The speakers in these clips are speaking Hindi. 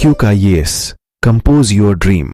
IQ का yes compose your dream.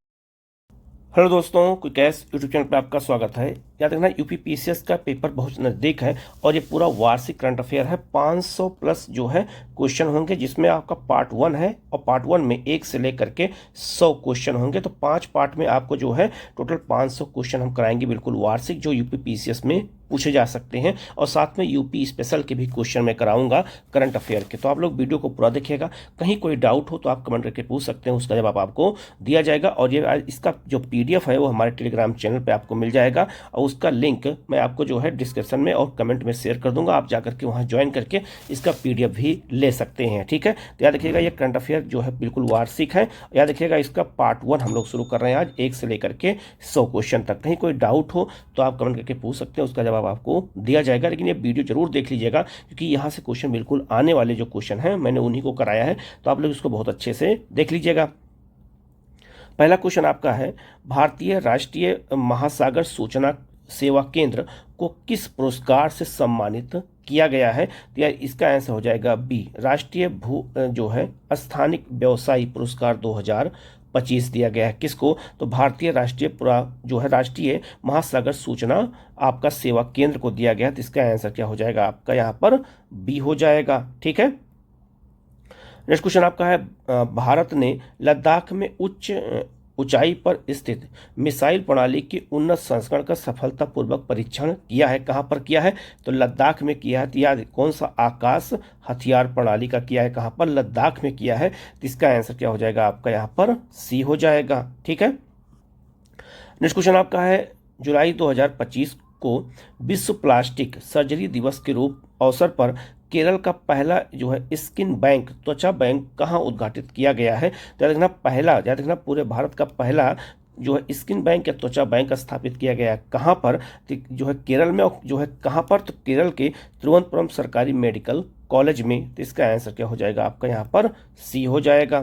Hello दोस्तों, क्विक एस यूट्यूब चैनल पर आपका स्वागत है। याद रखना यूपी पीसीएस का पेपर बहुत नज़दीक है और ये पूरा वार्षिक करंट अफेयर है। 500 प्लस जो है क्वेश्चन होंगे, जिसमें आपका पार्ट 1 है और पार्ट 1 में 1 से लेकर के 100 क्वेश्चन होंगे। तो 5 पार्ट में आपको जो है टोटल 500 क्वेश्चन हम कराएंगे, बिल्कुल वार्षिक, जो यूपी पीसीएस में पूछे जा सकते हैं। और साथ में यूपी स्पेशल के भी क्वेश्चन मैं कराऊंगा करंट अफेयर के। तो आप लोग वीडियो को पूरा देखिएगा। कहीं कोई डाउट हो तो आप कमेंट करके पूछ सकते हैं, उसका जवाब आपको दिया जाएगा। और ये इसका जो पीडीएफ है वो हमारे टेलीग्राम चैनल पे आपको मिल जाएगा और उसका लिंक मैं आपको जो है डिस्क्रिप्शन में और कमेंट में शेयर कर दूंगा। आप जाकर के वहाँ ज्वाइन करके इसका पीडीएफ भी ले सकते हैं, ठीक है। तो याद रखिएगा, ये करंट अफेयर जो है बिल्कुल वार्षिक है। याद रखिएगा, इसका पार्ट 1 हम लोग शुरू कर रहे हैं आज, 1 से लेकर के 100 क्वेश्चन तक। कहीं कोई डाउट हो तो आप कमेंट करके पूछ सकते हैं, उसका जवाब आपको दिया जाएगा। लेकिन ये वीडियो जरूर देख लीजिएगा, क्योंकि यहाँ से क्वेश्चन बिल्कुल आने वाले जो क्वेश्चन हैं मैंने उन्हीं को कराया है, तो आप लोग इसको बहुत अच्छे से देख लीजिएगा। पहला क्वेश्चन आपका है, भारतीय राष्ट्रीय महासागर सूचना सेवा केंद्र को किस पुरस्कार से सम्मानित किया गया है? तो यार इसका आंसर हो जाएगा बी, राष्ट्रीय भू जो है स्थानिक व्यवसायी पुरस्कार 2025 दिया गया है। किसको? तो भारतीय राष्ट्रीय जो है राष्ट्रीय महासागर सूचना आपका सेवा केंद्र को दिया गया है। तो इसका आंसर क्या हो जाएगा आपका यहाँ पर? बी हो जाएगा, ठीक है। नेक्स्ट क्वेश्चन आपका है, भारत ने लद्दाख में ऊंचाई पर स्थित मिसाइल प्रणाली के उन्नत संस्करण का सफलतापूर्वक परीक्षण किया है। कहां पर किया है? तो लद्दाख में किया है। तो याद कौन सा आकाश हथियार प्रणाली का किया है? कहां पर? लद्दाख में किया है। तो इसका आंसर क्या हो जाएगा आपका यहाँ पर? सी हो जाएगा, ठीक है। नेक्स्ट क्वेश्चन आपका है, जुलाई 2025 को विश्व प्लास्टिक सर्जरी दिवस के रूप अवसर पर केरल का पहला जो है स्किन बैंक, त्वचा बैंक कहाँ उद्घाटित किया गया है? तो याद रखना, पहला, याद रखना, पूरे भारत का पहला जो है स्किन बैंक या त्वचा बैंक स्थापित किया गया है। कहाँ पर? तो जो है केरल में। और जो है कहाँ पर? तो केरल के तिरुवनंतपुरम सरकारी मेडिकल कॉलेज में। तो इसका आंसर क्या हो जाएगा आपका यहाँ पर? सी हो जाएगा।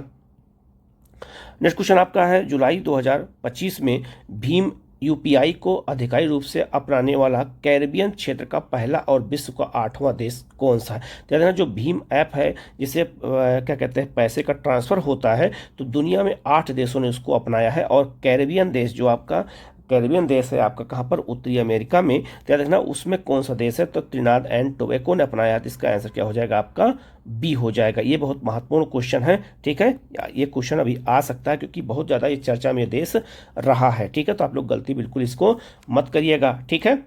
नेक्स्ट क्वेश्चन आपका है, जुलाई 2025 में भीम यूपीआई को आधिकारिक रूप से अपनाने वाला कैरिबियन क्षेत्र का पहला और विश्व का 8वां देश कौन सा है? तो याद रखना, जो भीम ऐप है जिसे क्या कहते हैं पैसे का ट्रांसफर होता है, तो दुनिया में 8 देशों ने उसको अपनाया है। और कैरिबियन देश जो आपका कैरिबियन देश है आपका कहाँ पर? उत्तरी अमेरिका में। तो याद रखना, उसमें कौन सा देश है? तो त्रिनाद एंड टोबैको ने अपनाया है। तो इसका आंसर क्या हो जाएगा आपका? बी हो जाएगा। ये बहुत महत्वपूर्ण क्वेश्चन है, ठीक है। ये क्वेश्चन अभी आ सकता है क्योंकि बहुत ज़्यादा ये चर्चा में देश रहा है, ठीक है। तो आप लोग गलती बिल्कुल इसको मत करिएगा, ठीक है।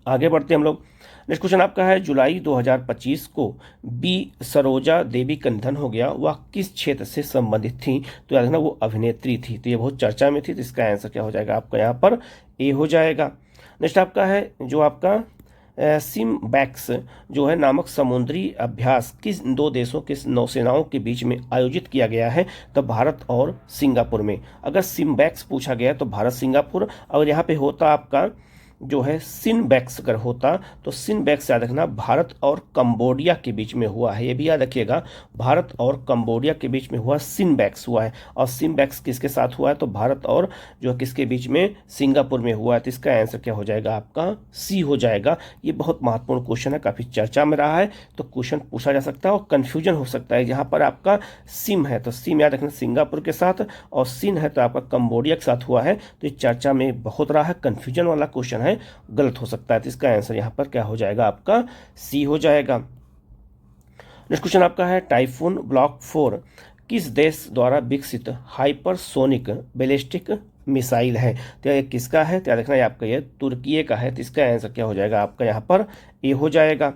आगे बढ़ते हैं हम लोग। नेक्स्ट क्वेश्चन आपका है, जुलाई 2025 को बी सरोजा देवी का निधन हो गया, वह किस क्षेत्र से संबंधित थी? तो याद रखना, वो अभिनेत्री थी। तो ये बहुत चर्चा में थी। तो इसका आंसर क्या हो जाएगा आपका यहाँ पर? ए हो जाएगा। नेक्स्ट आपका है, जो आपका सिमबैक्स जो है नामक समुद्री अभ्यास किस 2 देशों के नौसेनाओं के बीच में आयोजित किया गया है? तो भारत और सिंगापुर में। अगर सिमबैक्स पूछा गया तो भारत सिंगापुर, और यहाँ पे होता आपका जो है सिनबैक्स अगर होता तो सिनबैक्स याद रखना भारत और कंबोडिया के बीच में हुआ है। ये भी याद रखिएगा, भारत और कंबोडिया के बीच में हुआ सिनबैक्स हुआ है। और सिनबैक्स किसके साथ हुआ है? तो भारत और जो किसके बीच में? सिंगापुर में हुआ है। तो इसका आंसर क्या हो जाएगा आपका? सी हो जाएगा। ये बहुत महत्वपूर्ण क्वेश्चन है, काफ़ी चर्चा में रहा है, तो क्वेश्चन पूछा जा सकता है और कन्फ्यूजन हो सकता है। यहाँ पर आपका सिम है तो सिम याद रखना सिंगापुर के साथ, और सिन है तो आपका कंबोडिया के साथ हुआ है। तो ये चर्चा में बहुत रहा है, कन्फ्यूजन वाला क्वेश्चन है, गलत हो सकता है। तो इसका आंसर यहां पर क्या हो जाएगा आपका? सी हो जाएगा। नेक्स्ट क्वेश्चन आपका है, टाइफून ब्लॉक 4 किस देश द्वारा विकसित हाइपरसोनिक बैलिस्टिक मिसाइल है? तो ये किसका है? तो याद रखना, ये आपका ये तुर्की का है। तो इसका आंसर क्या हो जाएगा आपका यहाँ पर? ए हो जाएगा।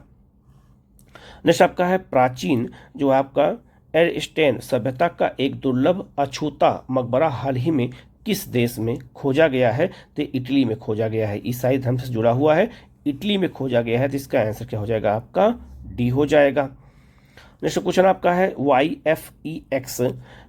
नेक्स्ट आपका है, प्राचीन जो आपका एरस्टेन सभ्यता का एक दुर्लभ अछूता मकबरा हाल ही में किस देश में खोजा गया है? तो इटली में खोजा गया है। ईसाई धर्म से जुड़ा हुआ है, इटली में खोजा गया है। तो इसका आंसर क्या हो जाएगा आपका? डी हो जाएगा। नेक्स्ट क्वेश्चन आपका है, YFEX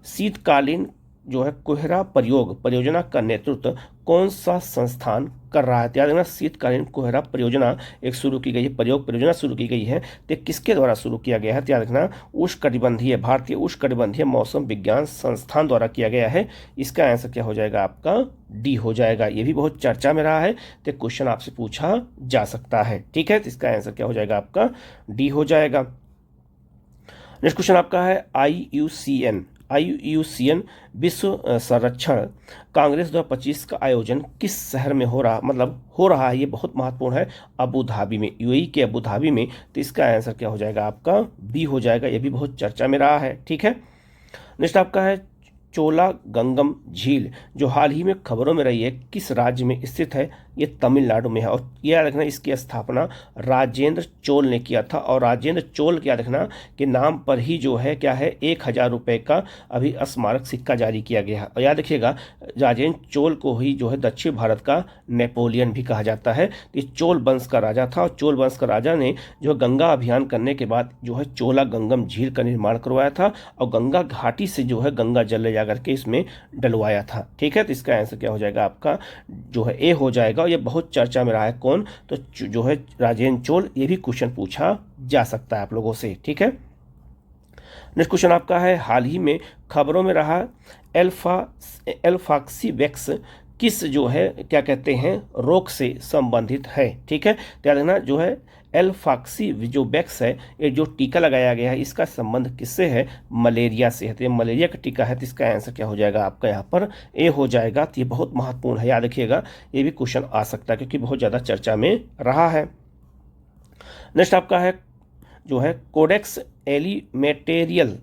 शीतकालीन जो है कोहरा प्रयोग परियोजना का नेतृत्व कौन सा संस्थान कर रहा है? याद रखना, शीतकालीन कोहरा परियोजना एक शुरू की गई है, प्रयोग परियोजना शुरू की गई है। तो किसके द्वारा शुरू किया गया है? तो याद रखना, उष्णकटिबंधीय भारतीय उष्णकटिबंधीय मौसम विज्ञान संस्थान द्वारा किया गया है। इसका आंसर क्या हो जाएगा आपका? डी हो जाएगा। ये भी बहुत चर्चा में रहा है, तो क्वेश्चन आपसे पूछा जा सकता है, ठीक है। तो इसका आंसर क्या हो जाएगा आपका? डी हो जाएगा। नेक्स्ट क्वेश्चन आपका है, IUCN विश्व संरक्षण कांग्रेस 2025 का आयोजन किस शहर में हो रहा है, ये बहुत महत्वपूर्ण है, अबू धाबी में, यूएई के अबू धाबी में। तो इसका आंसर क्या हो जाएगा आपका, बी हो जाएगा। ये भी बहुत चर्चा में रहा है, ठीक है। नेक्स्ट आपका है चोला गंगम झील, जो हाल ही में खबरों में रही है, किस राज्य में स्थित है, ये तमिलनाडु में है। और याद रखना इसकी स्थापना राजेंद्र चोल ने किया था, और राजेंद्र चोल याद रखना के नाम पर ही जो है क्या है 1000 रुपये का अभी स्मारक सिक्का जारी किया गया है। और याद रखिएगा राजेंद्र चोल को ही जो है दक्षिण भारत का नेपोलियन भी कहा जाता है। ये चोल वंश का राजा था, और चोल वंश का राजा ने जो गंगा अभियान करने के बाद जो है चोला गंगम झील का निर्माण करवाया था, और गंगा घाटी से जो है गंगा जल ले जाकर के इसमें डलवाया था, ठीक है। तो इसका आंसर क्या हो जाएगा आपका, जो है ए हो जाएगा। और ये बहुत चर्चा में रहा है, कौन, तो जो है राजेंद्र चोल। ये भी क्वेश्चन पूछा जा सकता है आप लोगों से, ठीक है। नेक्स्ट क्वेश्चन आपका है, हाल ही में खबरों में रहा एल्फाक्सीवैक्स किस जो है क्या कहते हैं रोग से संबंधित है, ठीक है। तो याद रखना जो है एल्फाक्सी जो वैक्स है, ये जो टीका लगाया गया है, इसका संबंध किससे है, मलेरिया से है। तो ये मलेरिया का टीका है। तो इसका आंसर क्या हो जाएगा आपका यहाँ पर ए हो जाएगा। तो ये बहुत महत्वपूर्ण है, याद रखिएगा, ये भी क्वेश्चन आ सकता है क्योंकि बहुत ज़्यादा चर्चा में रहा है। नेक्स्ट आपका है जो है कोडेक्स एलिमेंटेरियल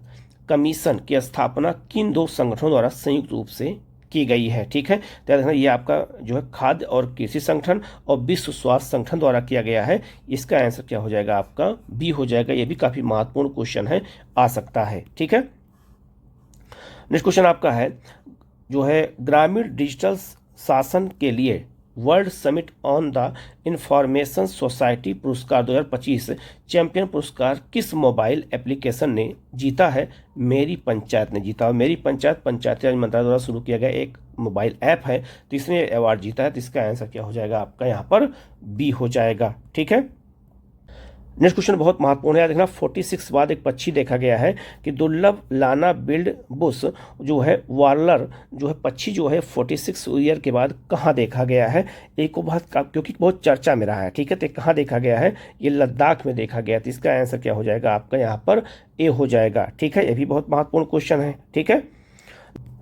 कमीशन की स्थापना किन 2 संगठनों द्वारा संयुक्त रूप से की गई है, ठीक है। तो याद रखना ये आपका जो है खाद्य और कृषि संगठन और विश्व स्वास्थ्य संगठन द्वारा किया गया है। इसका आंसर क्या हो जाएगा आपका, बी हो जाएगा। ये भी काफ़ी महत्वपूर्ण क्वेश्चन है, आ सकता है, ठीक है। नेक्स्ट क्वेश्चन आपका है जो है ग्रामीण डिजिटल शासन के लिए world summit on the information society पुरस्कार 2025 चैंपियन पुरस्कार किस मोबाइल एप्लीकेशन ने जीता है, मेरी पंचायत ने जीता। और मेरी पंचायत पंचायती राज मंत्रालय द्वारा शुरू किया गया एक मोबाइल ऐप है, तो इसने अवार्ड जीता है। तो इसका आंसर क्या हो जाएगा आपका यहाँ पर बी हो जाएगा, ठीक है। नेक्स्ट क्वेश्चन बहुत महत्वपूर्ण है, देखना 46 बाद एक पक्षी देखा गया है कि दुर्लभ लाना बिल्ड बुश जो है वार्लर जो है पक्षी जो है 46 ईयर के बाद कहाँ देखा गया है, एक को बहुत क्योंकि बहुत चर्चा में रहा है, ठीक है। तो कहाँ देखा गया है, ये लद्दाख में देखा गया। तो इसका आंसर क्या हो जाएगा आपका यहाँ पर ए हो जाएगा, ठीक है। ये भी बहुत महत्वपूर्ण क्वेश्चन है, ठीक है।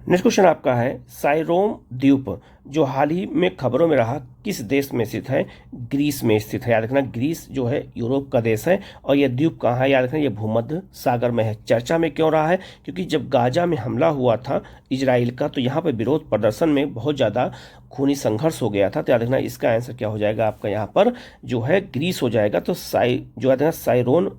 नेक्स्ट क्वेश्चन आपका है साइरोम द्वीप जो हाल ही में खबरों में रहा किस देश में स्थित है, ग्रीस में स्थित है। याद रखना ग्रीस जो है यूरोप का देश है, और यह द्वीप कहाँ है, याद रखना ये भूमध्य सागर में है। चर्चा में क्यों रहा है, क्योंकि जब गाजा में हमला हुआ था इजराइल का, तो यहाँ पर विरोध प्रदर्शन में बहुत ज़्यादा खूनी संघर्ष हो गया था। तो याद रखना इसका आंसर क्या हो जाएगा आपका यहाँ पर जो है ग्रीस हो जाएगा। तो जो याद रखना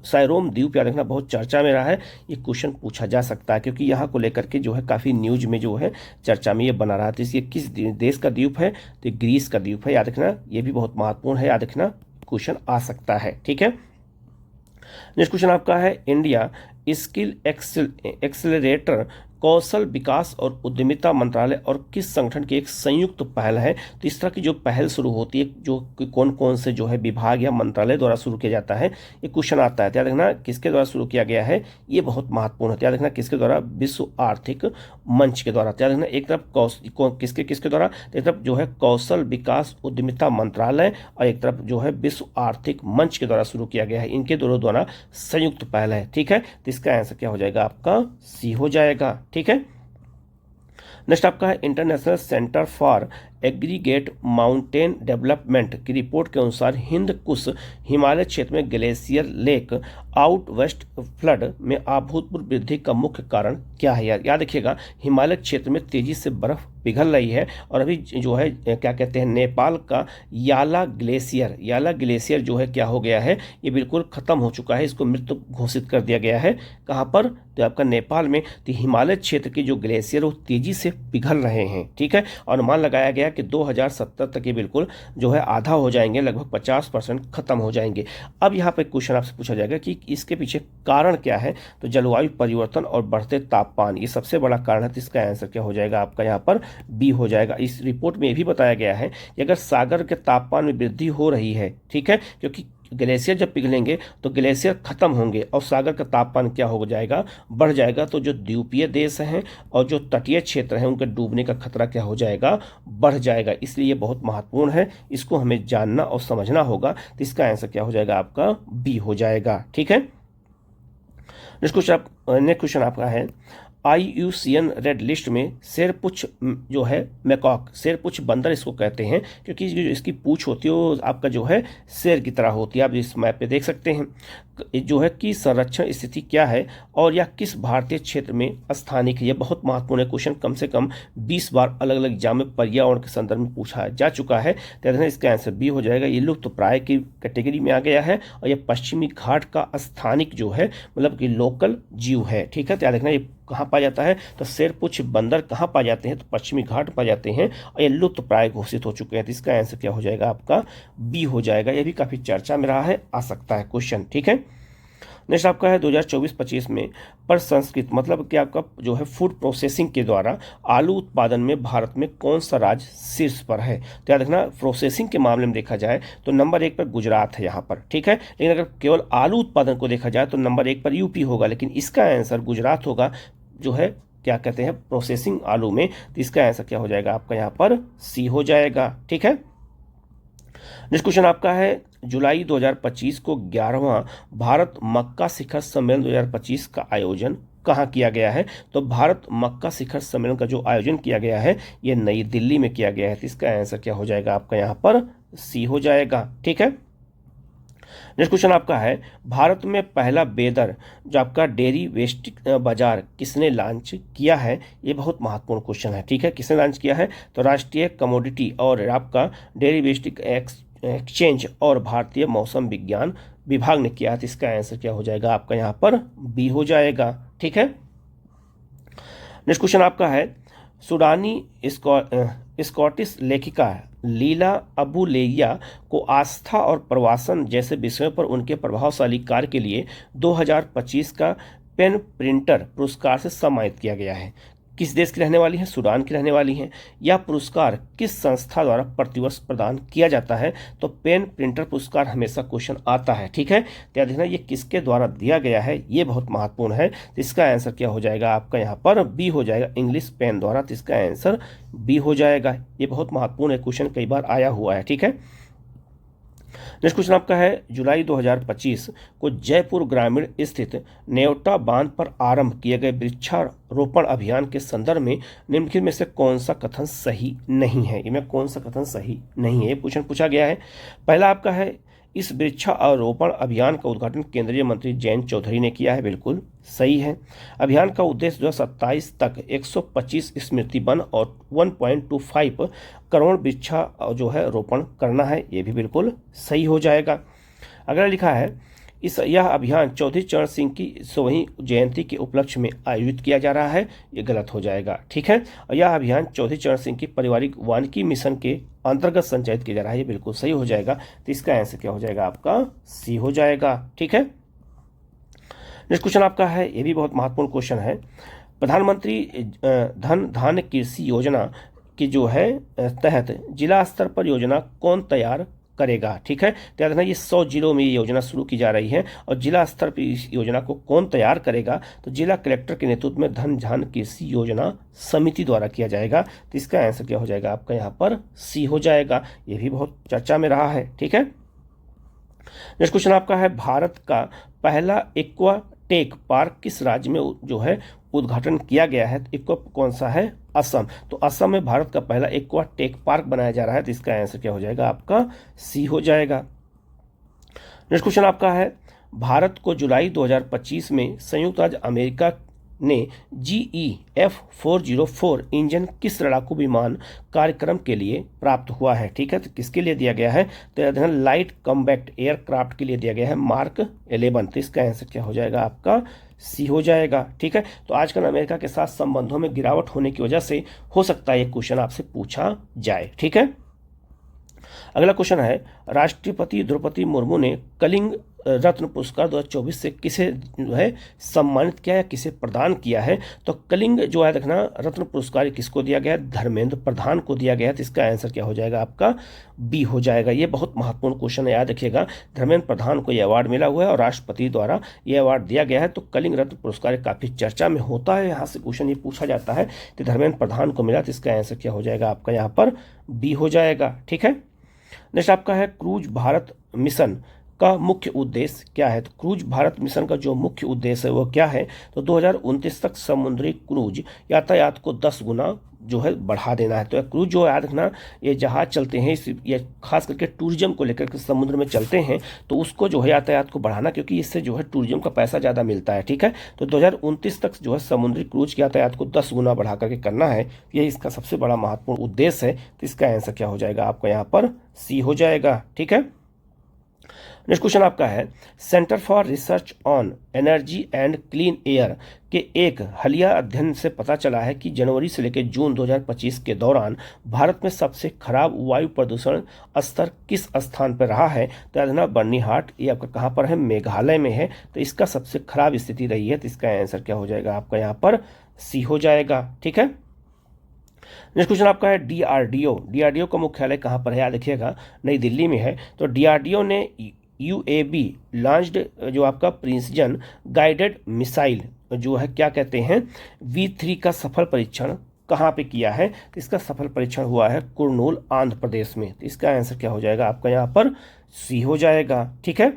साइरोम द्वीप याद रखना बहुत चर्चा में रहा है, ये क्वेश्चन पूछा जा सकता है क्योंकि यहाँ को लेकर के जो है काफ़ी न्यूज में जो है चर्चा में ये बना रहा था। इसलिए किस देश का द्वीप है, तो ग्रीस का द्वीप है। याद रखना ये भी बहुत महत्वपूर्ण है, याद रखना क्वेश्चन आ सकता है, ठीक है। नेक्स्ट क्वेश्चन आपका है इंडिया स्किल एक्सेलरेटर कौशल विकास और उद्यमिता मंत्रालय और किस संगठन की एक संयुक्त पहल है। तो इस तरह की जो पहल शुरू होती है जो कौन कौन से जो है विभाग या मंत्रालय द्वारा शुरू किया जाता है, ये क्वेश्चन आता है। याद रखना किसके द्वारा शुरू किया गया है, ये बहुत महत्वपूर्ण है। याद रखना किसके द्वारा, विश्व आर्थिक मंच के द्वारा। याद रखना एक तरफ किसके द्वारा, एक तरफ जो है कौशल विकास उद्यमिता मंत्रालय और एक तरफ जो है विश्व आर्थिक मंच के द्वारा शुरू किया गया है। इनके दोनों द्वारा संयुक्त पहल है, ठीक है। तो इसका आंसर क्या हो जाएगा आपका सी हो जाएगा, ठीक है। नेक्स्ट आपका है international centre for aggregate mountain development की रिपोर्ट के अनुसार हिंद कुश हिमालय क्षेत्र में glacier lake outburst flood में अभूतपूर्व वृद्धि का मुख्य कारण क्या है। याद रखिएगा हिमालय क्षेत्र में तेजी से बर्फ पिघल रही है, और अभी जो है क्या कहते हैं नेपाल का याला ग्लेशियर जो है क्या हो गया है, ये बिल्कुल ख़त्म हो चुका है, इसको मृत घोषित कर दिया गया है। कहाँ पर, तो आपका नेपाल में। तो हिमालय क्षेत्र के जो ग्लेशियर वो तेजी से पिघल रहे हैं, ठीक है। और अनुमान लगाया गया कि 2070 तक ये बिल्कुल जो है आधा हो जाएंगे, लगभग 50% खत्म हो जाएंगे। अब यहाँ पर क्वेश्चन आपसे पूछा जाएगा कि इसके पीछे कारण क्या है, तो जलवायु परिवर्तन और बढ़ते तापमान ये सबसे बड़ा कारण है। तो इसका आंसर क्या हो जाएगा आपका यहाँ पर बी हो जाएगा। इस रिपोर्ट में ये भी बताया गया है कि अगर सागर के तापमान में वृद्धि हो रही है, ठीक है, क्योंकि ग्लेशियर जब पिघलेंगे तो ग्लेशियर खत्म होंगे और सागर का तापमान क्या हो जाएगा, बढ़ जाएगा। तो जो द्वीपीय देश हैं और जो तटीय क्षेत्र हैं उनके डूबने का खतरा क्या हो जाएगा, बढ़ जाएगा। इसलिए ये बहुत महत्वपूर्ण है, इसको हमें जानना और समझना होगा। तो इसका आंसर क्या हो जाएगा आपका बी हो जाएगा, ठीक है। नेक्स्ट क्वेश्चन आपका है IUCN रेड लिस्ट में शेरपुछ जो है मैकॉक, शेरपुछ बंदर इसको कहते हैं, क्योंकि जो इसकी पूंछ होती है वो आपका जो है शेर की तरह होती है। आप इस मैप पे देख सकते हैं जो है कि संरक्षण स्थिति क्या है और यह किस भारतीय क्षेत्र में स्थानिक है। यह बहुत महत्वपूर्ण है, क्वेश्चन कम से कम 20 बार अलग अलग एग्जाम में पर्यावरण के संदर्भ में पूछा जा चुका है। तो इसका आंसर बी हो जाएगा। ये लुप्त प्राय की कैटेगरी में आ गया है और यह पश्चिमी घाट का स्थानिक जो है मतलब कि लोकल जीव है। ठीक है, तो याद रखना ये कहाँ पाया जाता है, तो शेरपुछ बंदर कहाँ पाए जाते हैं, तो पश्चिमी घाट पाए जाते हैं और ये लुप्त प्राय घोषित हो चुके हैं। तो इसका आंसर क्या हो जाएगा आपका बी हो जाएगा। ये भी काफी चर्चा में रहा है, आ सकता है क्वेश्चन। ठीक है, नेक्स्ट आपका है 2024-25 में प्रसंस्कृत मतलब कि आपका जो है फूड प्रोसेसिंग के द्वारा आलू उत्पादन में भारत में कौन सा राज्य शीर्ष पर है। तो याद रखना प्रोसेसिंग के मामले में देखा जाए तो नंबर 1 पर गुजरात है यहाँ पर। ठीक है, लेकिन अगर केवल आलू उत्पादन को देखा जाए तो नंबर 1 पर यूपी होगा, लेकिन इसका आंसर गुजरात होगा जो है क्या कहते हैं प्रोसेसिंग आलू में। तो इसका आंसर क्या हो जाएगा आपका यहाँ पर सी हो जाएगा। ठीक है, नेक्स्ट क्वेश्चन आपका है जुलाई 2025 को 11वां भारत मक्का शिखर सम्मेलन 2025 का आयोजन कहाँ किया गया है। तो भारत मक्का शिखर सम्मेलन का जो आयोजन किया गया है ये नई दिल्ली में किया गया है। तो इसका आंसर क्या हो जाएगा आपका यहाँ पर सी हो जाएगा। ठीक है, नेक्स्ट क्वेश्चन आपका है भारत में पहला बेदर जो आपका डेरिवेटिव बाजार किसने लॉन्च किया है। ये बहुत महत्वपूर्ण क्वेश्चन है। ठीक है, किसने लॉन्च किया है, तो राष्ट्रीय कमोडिटी और आपका डेरिवेटिव एक्सचेंज और भारतीय मौसम विज्ञान विभाग ने किया है। तो इसका आंसर क्या हो जाएगा आपका यहाँ पर बी हो जाएगा। ठीक है, नेक्स्ट क्वेश्चन आपका है सूडानी स्कॉटिश लेखिका लीला अबुलेया को आस्था और प्रवासन जैसे विषयों पर उनके प्रभावशाली कार्य के लिए 2025 का पेन प्रिंटर पुरस्कार से सम्मानित किया गया है। किस देश की रहने वाली हैं, सूडान की रहने वाली हैं। यह पुरस्कार किस संस्था द्वारा प्रतिवर्ष प्रदान किया जाता है, तो पेन प्रिंटर पुरस्कार हमेशा क्वेश्चन आता है। ठीक है, तो याद रखना ये किसके द्वारा दिया गया है, ये बहुत महत्वपूर्ण है। तो इसका आंसर क्या हो जाएगा आपका यहाँ पर बी हो जाएगा, इंग्लिश पेन द्वारा। तो इसका आंसर बी हो जाएगा। ये बहुत महत्वपूर्ण है, क्वेश्चन कई बार आया हुआ है। ठीक है, नेक्स्ट क्वेश्चन आपका है जुलाई 2025 को जयपुर ग्रामीण स्थित नेवटा बांध पर आरंभ किए गए वृक्षारोपण अभियान के संदर्भ में निम्नलिखित में से कौन सा कथन सही नहीं है। इनमें कौन सा कथन सही नहीं है, ये क्वेश्चन पूछा गया है। पहला आपका है इस वृक्षारोपण अभियान का उद्घाटन केंद्रीय मंत्री जयंत चौधरी ने किया है, बिल्कुल सही है। अभियान का उद्देश्य 2027 तक 125 स्मृति वन और 1.25 करोड़ वृक्षा जो है रोपण करना है, ये भी बिल्कुल सही हो जाएगा। अगला लिखा है यह अभियान चौधरी चरण सिंह की 100वीं जयंती के उपलक्ष्य में आयोजित किया जा रहा है, ये गलत हो जाएगा। ठीक है, और यह अभियान चौधरी चरण सिंह की पारिवारिक वानिकी मिशन के अंतर्गत संचालित किया जा रहा है, ये बिल्कुल सही हो जाएगा। तो इसका आंसर क्या हो जाएगा आपका सी हो जाएगा। ठीक है, नेक्स्ट क्वेश्चन आपका है, ये भी बहुत महत्वपूर्ण क्वेश्चन है। प्रधानमंत्री धन धान्य कृषि योजना की जो है तहत जिला स्तर पर योजना कौन तैयार करेगा। ठीक है, तो याद रखना ये 100 जिलों में ये योजना शुरू की जा रही है और जिला स्तर पर इस योजना को कौन तैयार करेगा, तो जिला कलेक्टर के नेतृत्व में धन धान्य कृषि योजना समिति द्वारा किया जाएगा। तो इसका आंसर क्या हो जाएगा आपका यहाँ पर सी हो जाएगा। ये भी बहुत चर्चा में रहा है। ठीक है, नेक्स्ट क्वेश्चन आपका है भारत का पहला एक्वा टेक पार्क किस राज्य में जो है उद्घाटन किया गया है। एक्वा कौन सा है, असम। तो असम में भारत का पहला एक्वा टेक पार्क बनाया जा रहा है। तो इसका आंसर क्या हो जाएगा आपका सी हो जाएगा। नेक्स्ट क्वेश्चन आपका है भारत को जुलाई 2025 में संयुक्त राज्य अमेरिका ने GEF-404 इंजन किस लड़ाकू विमान कार्यक्रम के लिए प्राप्त हुआ है। ठीक है, तो किसके लिए दिया गया है, तो लाइट कॉम्बैट एयरक्राफ्ट के लिए दिया गया है मार्क 11। तो इसका आंसर क्या हो जाएगा आपका सी हो जाएगा। ठीक है, तो आजकल अमेरिका के साथ संबंधों में गिरावट होने की वजह से हो सकता है ये क्वेश्चन आपसे पूछा जाए। ठीक है, अगला क्वेश्चन है राष्ट्रपति द्रौपदी मुर्मू ने कलिंग रत्न पुरस्कार 2024 से किसे जो है सम्मानित किया है, किसे प्रदान किया है। तो कलिंग जो है देखना रत्न पुरस्कार किसको दिया गया है, धर्मेंद्र प्रधान को दिया गया है। तो इसका आंसर क्या हो जाएगा आपका बी हो जाएगा। ये बहुत महत्वपूर्ण क्वेश्चन है, याद रखिएगा। धर्मेंद्र प्रधान को यह अवार्ड मिला हुआ है और राष्ट्रपति द्वारा यह अवार्ड दिया गया है। तो कलिंग रत्न पुरस्कार काफी चर्चा में होता है, यहाँ से क्वेश्चन ये पूछा जाता है कि धर्मेंद्र प्रधान को मिला। तो इसका आंसर क्या हो जाएगा आपका यहाँ पर बी हो जाएगा। ठीक है, नेक्स्ट आपका है क्रूज भारत मिशन का मुख्य उद्देश्य क्या है? तो क्रूज भारत मिशन का जो मुख्य उद्देश्य है वो क्या है? तो 2029 तक समुद्री क्रूज यातायात को 10 गुना जो है बढ़ा देना है। तो क्रूज जो याद रखना, ये जहाज चलते हैं, ये खास करके टूरिज्म को लेकर के समुद्र में चलते हैं, तो उसको जो है यातायात को बढ़ाना, क्योंकि इससे जो है टूरिज्म का पैसा ज़्यादा मिलता है। ठीक है, तो 2029 तक जो है समुद्री क्रूज की यातायात को 10 गुना बढ़ा करके करना है। ये इसका सबसे बड़ा महत्वपूर्ण उद्देश्य है। तो इसका आंसर क्या हो जाएगा आपका यहाँ पर? सी हो जाएगा। ठीक है, नेक्स्ट क्वेश्चन आपका है, centre for research on energy and clean air के एक हालिया अध्ययन से पता चला है कि जनवरी से लेकर जून 2025 के दौरान भारत में सबसे खराब वायु प्रदूषण स्तर किस स्थान पर रहा है? तो याद रखना बर्नीहाट, ये आपका कहाँ पर है? मेघालय में है। तो इसका सबसे खराब स्थिति रही है। तो इसका आंसर क्या हो जाएगा आपका यहाँ पर? सी हो जाएगा। ठीक है, नेक्स्ट क्वेश्चन आपका है, डीआरडीओ का मुख्यालय कहाँ पर है? याद रखिएगा नई दिल्ली में है। तो डीआरडीओ ने यूएबी लॉन्च्ड जो आपका प्रिंसजन गाइडेड मिसाइल जो है क्या कहते हैं V3 का सफल परीक्षण कहाँ पे किया है? तो इसका सफल परीक्षण हुआ है कुर्नूल, आंध्र प्रदेश में। तो इसका आंसर क्या हो जाएगा आपका यहाँ पर? सी हो जाएगा। ठीक है,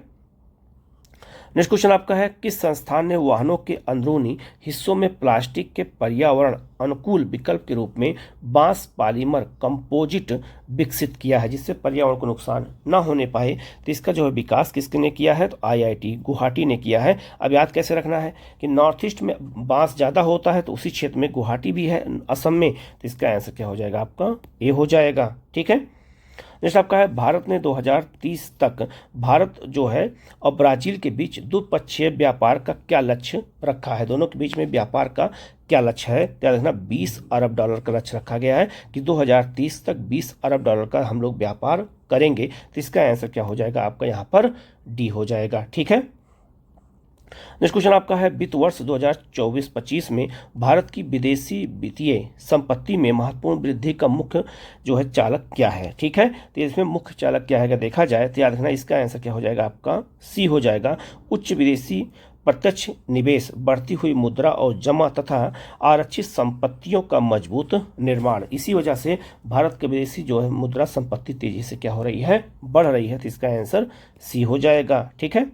नेक्स्ट क्वेश्चन आपका है, किस संस्थान ने वाहनों के अंदरूनी हिस्सों में प्लास्टिक के पर्यावरण अनुकूल विकल्प के रूप में बांस पॉलीमर कंपोजिट विकसित किया है, जिससे पर्यावरण को नुकसान न होने पाए? तो इसका जो है विकास किसने किया है? तो आईआईटी गुवाहाटी ने किया है। अब याद कैसे रखना है कि नॉर्थ ईस्ट में बांस ज़्यादा होता है, तो उसी क्षेत्र में गुवाहाटी भी है, असम में। तो इसका आंसर क्या हो जाएगा आपका? ए हो जाएगा। ठीक है, नेक्स्ट आपका है, भारत ने 2030 तक भारत जो है और ब्राजील के बीच द्विपक्षीय व्यापार का क्या लक्ष्य रखा है? दोनों के बीच में व्यापार का क्या लक्ष्य है? याद रखना $20 अरब का लक्ष्य रखा गया है कि 2030 तक $20 अरब का हम लोग व्यापार करेंगे। तो इसका आंसर क्या हो जाएगा आपका यहाँ पर? डी हो जाएगा। ठीक है, नेक्स्ट क्वेश्चन आपका है, वित्त वर्ष 2024-25 में भारत की विदेशी वित्तीय संपत्ति में महत्वपूर्ण वृद्धि का मुख्य जो है चालक क्या है? ठीक है, तो इसमें मुख्य चालक क्या है अगर देखा जाए तो याद रखना इसका आंसर क्या हो जाएगा आपका? सी हो जाएगा। उच्च विदेशी प्रत्यक्ष निवेश, बढ़ती हुई मुद्रा और जमा तथा आरक्षित संपत्तियों का मजबूत निर्माण, इसी वजह से भारत के विदेशी जो है मुद्रा संपत्ति तेजी से क्या हो रही है? बढ़ रही है। तो इसका आंसर सी हो जाएगा। ठीक है,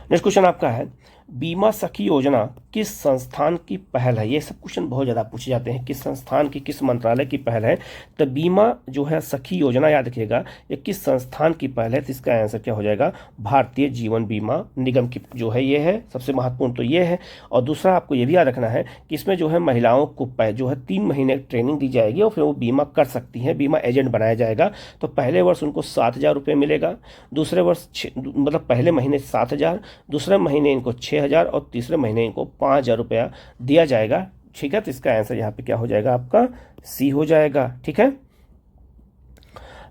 नेक्स्ट क्वेश्चन आपका है, बीमा सखी योजना किस संस्थान की पहल है? ये सब क्वेश्चन बहुत ज़्यादा पूछे जाते हैं, किस संस्थान की, किस मंत्रालय की पहल है? तो बीमा जो है सखी योजना याद रखिएगा ये किस संस्थान की पहल है? तो इसका आंसर क्या हो जाएगा? भारतीय जीवन बीमा निगम की जो है ये है, सबसे महत्वपूर्ण तो ये है। और दूसरा आपको ये भी याद रखना है कि इसमें जो है महिलाओं को जो है 3 महीने ट्रेनिंग दी जाएगी और फिर वो बीमा कर सकती हैं, बीमा एजेंट बनाया जाएगा। तो पहले वर्ष उनको 7,000 रुपये मिलेगा, दूसरे वर्ष मतलब पहले महीने 7,000, दूसरे महीने इनको 6,000 और तीसरे महीने इनको 5,000 रुपया दिया जाएगा। ठीक है, तो इसका आंसर यहाँ पे क्या हो जाएगा आपका? सी हो जाएगा। ठीक है,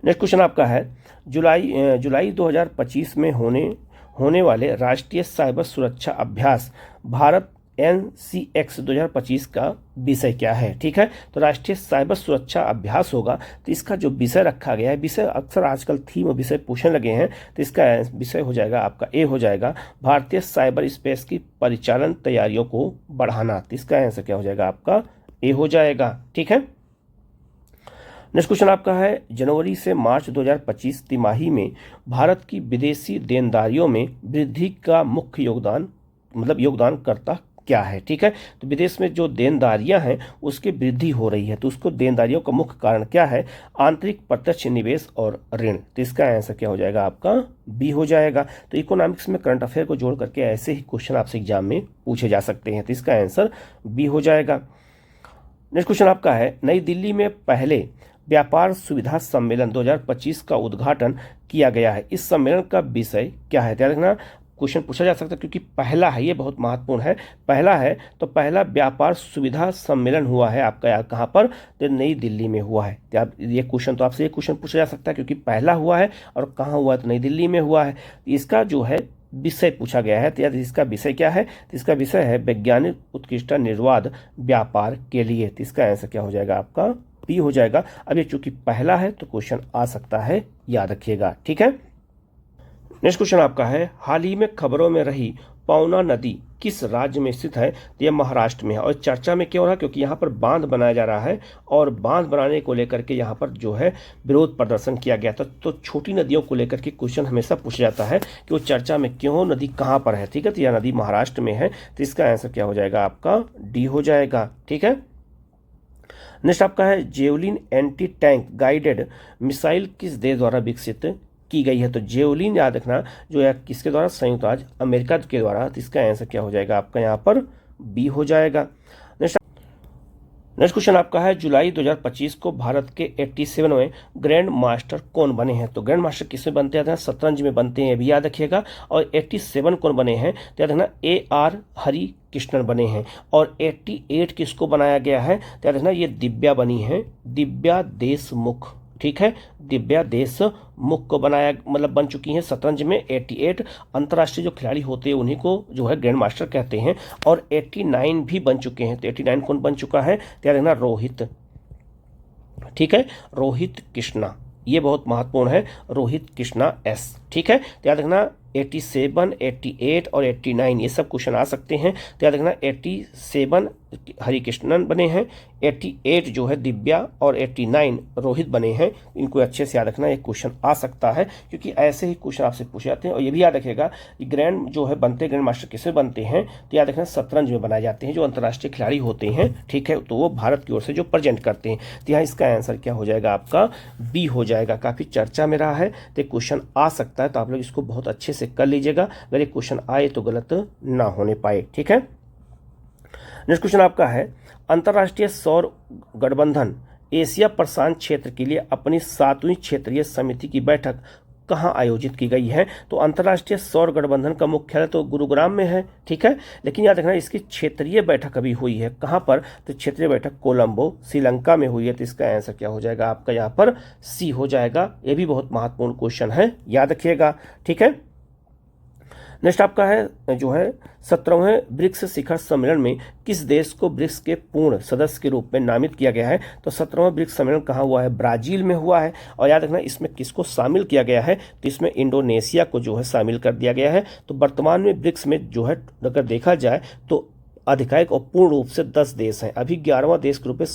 नेक्स्ट क्वेश्चन आपका है, जुलाई 2025 में होने वाले राष्ट्रीय साइबर सुरक्षा अभ्यास भारत NCX 2025 का विषय क्या है? ठीक है, तो राष्ट्रीय साइबर सुरक्षा अभ्यास होगा। तो इसका जो विषय रखा गया है, विषय अक्सर आजकल थीम विषय पूछने लगे हैं, तो इसका विषय हो जाएगा आपका ए हो जाएगा, भारतीय साइबर स्पेस की परिचालन तैयारियों को बढ़ाना। तो इसका आंसर क्या हो जाएगा आपका? ए हो जाएगा। ठीक है, नेक्स्ट क्वेश्चन आपका है, जनवरी से मार्च 2025 तिमाही में भारत की विदेशी देनदारियों में वृद्धि का मुख्य योगदानकर्ता क्या है? ठीक है, तो विदेश में जो देनदारियां हैं उसकी वृद्धि हो रही है, तो उसको देनदारियों का मुख्य कारण क्या है? आंतरिक प्रत्यक्ष निवेश और ऋण। तो इसका आंसर क्या हो जाएगा आपका? बी हो जाएगा। तो इकोनॉमिक्स में करंट अफेयर को जोड़ करके ऐसे ही क्वेश्चन आपसे एग्जाम में पूछे जा सकते हैं। तो इसका आंसर बी हो जाएगा। नेक्स्ट क्वेश्चन आपका है, नई दिल्ली में पहले व्यापार सुविधा सम्मेलन 2025 का उद्घाटन किया गया है, इस सम्मेलन का विषय क्या है? ध्यान रखना क्वेश्चन पूछा जा सकता है क्योंकि पहला है, ये बहुत महत्वपूर्ण है, पहला है। तो पहला व्यापार सुविधा सम्मेलन हुआ है आपका कहाँ पर? तो नई दिल्ली में हुआ है। तो ये क्वेश्चन तो आपसे ये क्वेश्चन पूछा जा सकता है क्योंकि पहला हुआ है और कहाँ हुआ है? तो नई दिल्ली में हुआ है। इसका जो है विषय पूछा गया है, तो इसका विषय क्या है? तो इसका विषय है वैज्ञानिक उत्कृष्टता निर्बाध व्यापार के लिए। तो इसका आंसर क्या हो जाएगा आपका? बी हो जाएगा। अब ये चूंकि पहला है तो क्वेश्चन आ सकता है, याद रखिएगा। ठीक है, नेक्स्ट क्वेश्चन आपका है, हाल ही में खबरों में रही पवना नदी किस राज्य में स्थित है? तो यह महाराष्ट्र में है। और चर्चा में क्यों रहा? क्योंकि यहाँ पर बांध बनाया जा रहा है और बांध बनाने को लेकर के यहाँ पर जो है विरोध प्रदर्शन किया गया था। तो छोटी नदियों को लेकर के क्वेश्चन हमेशा पूछा जाता है कि वो चर्चा में क्यों हो, नदी कहाँ पर है। ठीक है, तो यह नदी महाराष्ट्र में है। तो इसका आंसर क्या हो जाएगा? आपका डी हो जाएगा। ठीक है, नेक्स्ट आपका है javelin anti tank guided missile किस देश द्वारा विकसित की गई है? तो जेवलिन याद रखना जो है किसके द्वारा? संयुक्त राज्य अमेरिका के द्वारा। तो इसका आंसर क्या हो जाएगा? आपका यहाँ पर बी हो जाएगा। नेक्स्ट क्वेश्चन आपका है जुलाई 2025 को भारत के 87वें ग्रैंड मास्टर कौन बने हैं? तो ग्रैंड मास्टर किसमें बनते हैं? शतरंज में बनते हैं, ये भी याद रखिएगा। और 87 कौन बने हैं? तो याद रखना AR हरि कृष्णन बने हैं। और 88 किसको बनाया गया है? तो याद रखना ये दिव्या बनी है, दिव्या देशमुख। ठीक है, दिव्या देशमुख को बनाया मतलब बन चुकी हैं शतरंज में। 88 अंतर्राष्ट्रीय जो खिलाड़ी होते हैं उन्हीं को जो है ग्रैंड मास्टर कहते हैं। और 89 भी बन चुके हैं। तो 89 कौन बन चुका है? तो याद रखना रोहित। ठीक है, रोहित कृष्णा, ये बहुत महत्वपूर्ण है, रोहित कृष्णा S। ठीक है, तो याद रखना 87, 88 और 89 ये सब क्वेश्चन आ सकते हैं। तो याद रखना 87 हरिकृष्णन बने हैं, 88 जो है दिव्या और 89 रोहित बने हैं। इनको अच्छे से याद रखना, एक क्वेश्चन आ सकता है क्योंकि ऐसे ही क्वेश्चन आपसे पूछे जाते हैं। और ये भी याद रखिएगा कि ग्रैंड जो है बनते ग्रैंड मास्टर किसमें बनते हैं? तो याद रखना शतरंज में बनाए जाते हैं, जो अंतर्राष्ट्रीय खिलाड़ी होते हैं। ठीक है, तो वो भारत की ओर से जो प्रेजेंट करते हैं। तो यहाँ इसका आंसर क्या हो जाएगा? आपका बी हो जाएगा। काफ़ी चर्चा में रहा है तो क्वेश्चन आ सकता है, तो आप लोग इसको बहुत अच्छे से कर लीजिएगा। अगर ये क्वेश्चन आए तो गलत ना होने पाए। ठीक है, नेक्स्ट क्वेश्चन आपका है अंतर्राष्ट्रीय सौर गठबंधन एशिया प्रशांत क्षेत्र के लिए अपनी 7वीं क्षेत्रीय समिति की बैठक कहाँ आयोजित की गई है? तो अंतर्राष्ट्रीय सौर गठबंधन का मुख्यालय तो गुरुग्राम में है। ठीक है, लेकिन याद रखना इसकी क्षेत्रीय बैठक अभी हुई है। कहाँ पर? तो क्षेत्रीय बैठक कोलंबो श्रीलंका में हुई है। तो इसका आंसर क्या हो जाएगा? आपका यहाँ पर सी हो जाएगा। ये भी बहुत महत्वपूर्ण क्वेश्चन है, याद रखिएगा। ठीक है, नेक्स्ट आपका है जो है 17वें ब्रिक्स शिखर सम्मेलन में किस देश को ब्रिक्स के पूर्ण सदस्य के रूप में नामित किया गया है? तो 17वां ब्रिक्स सम्मेलन कहाँ हुआ है? ब्राजील में हुआ है। और याद रखना इसमें किसको शामिल किया गया है? तो इसमें इंडोनेशिया को जो है शामिल कर दिया गया है। तो वर्तमान में ब्रिक्स में जो है अगर देखा जाए तो आधिकारिक और पूर्ण रूप से 10 देश हैं। अभी 11वां देश के रूप में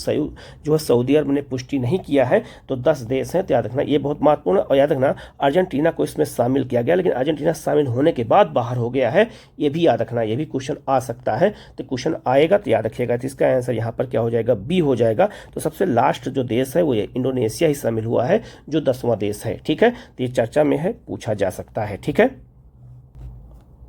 जो है सऊदी अरब ने पुष्टि नहीं किया है। तो 10 देश हैं, तो याद रखना ये बहुत महत्वपूर्ण है। और याद रखना अर्जेंटीना को इसमें शामिल किया गया, लेकिन अर्जेंटीना शामिल होने के बाद बाहर हो गया है। ये भी याद रखना, ये भी क्वेश्चन आ सकता है। तो क्वेश्चन आएगा तो याद रखिएगा। तो इसका आंसर यहाँ पर क्या हो जाएगा? बी हो जाएगा। तो सबसे लास्ट जो देश है वो इंडोनेशिया ही शामिल हुआ है, जो 10वां देश है। ठीक है, तो ये चर्चा में है, पूछा जा सकता है। ठीक है,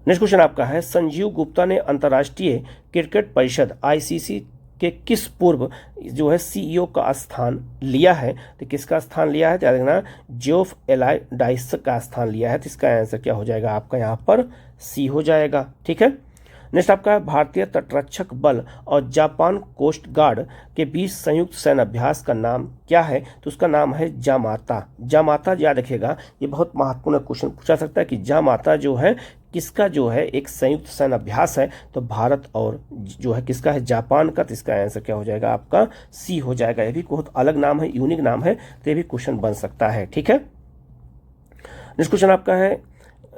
नेक्स्ट क्वेश्चन आपका है संजीव गुप्ता ने अंतर्राष्ट्रीय क्रिकेट परिषद ICC के किस पूर्व जो है CEO का स्थान लिया है? तो किसका स्थान लिया है? तो याद रखना जेफ एलाइडाइस का स्थान लिया है। तो इसका आंसर क्या हो जाएगा? आपका यहाँ पर सी हो जाएगा। ठीक है, नेक्स्ट आपका है भारतीय तटरक्षक बल और जापान कोस्ट गार्ड के बीच संयुक्त सैन्य अभ्यास का नाम क्या है? तो उसका नाम है जामाता। जामाता याद रखिएगा, ये बहुत महत्वपूर्ण क्वेश्चन पूछा सकता है कि जामाता जो है किसका जो है एक संयुक्त सैन्य अभ्यास है? तो भारत और जो है किसका है? जापान का। तो इसका आंसर क्या हो जाएगा? आपका सी हो जाएगा। ये भी बहुत अलग नाम है, यूनिक नाम है, तो ये भी क्वेश्चन बन सकता है। ठीक है, नेक्स्ट क्वेश्चन आपका है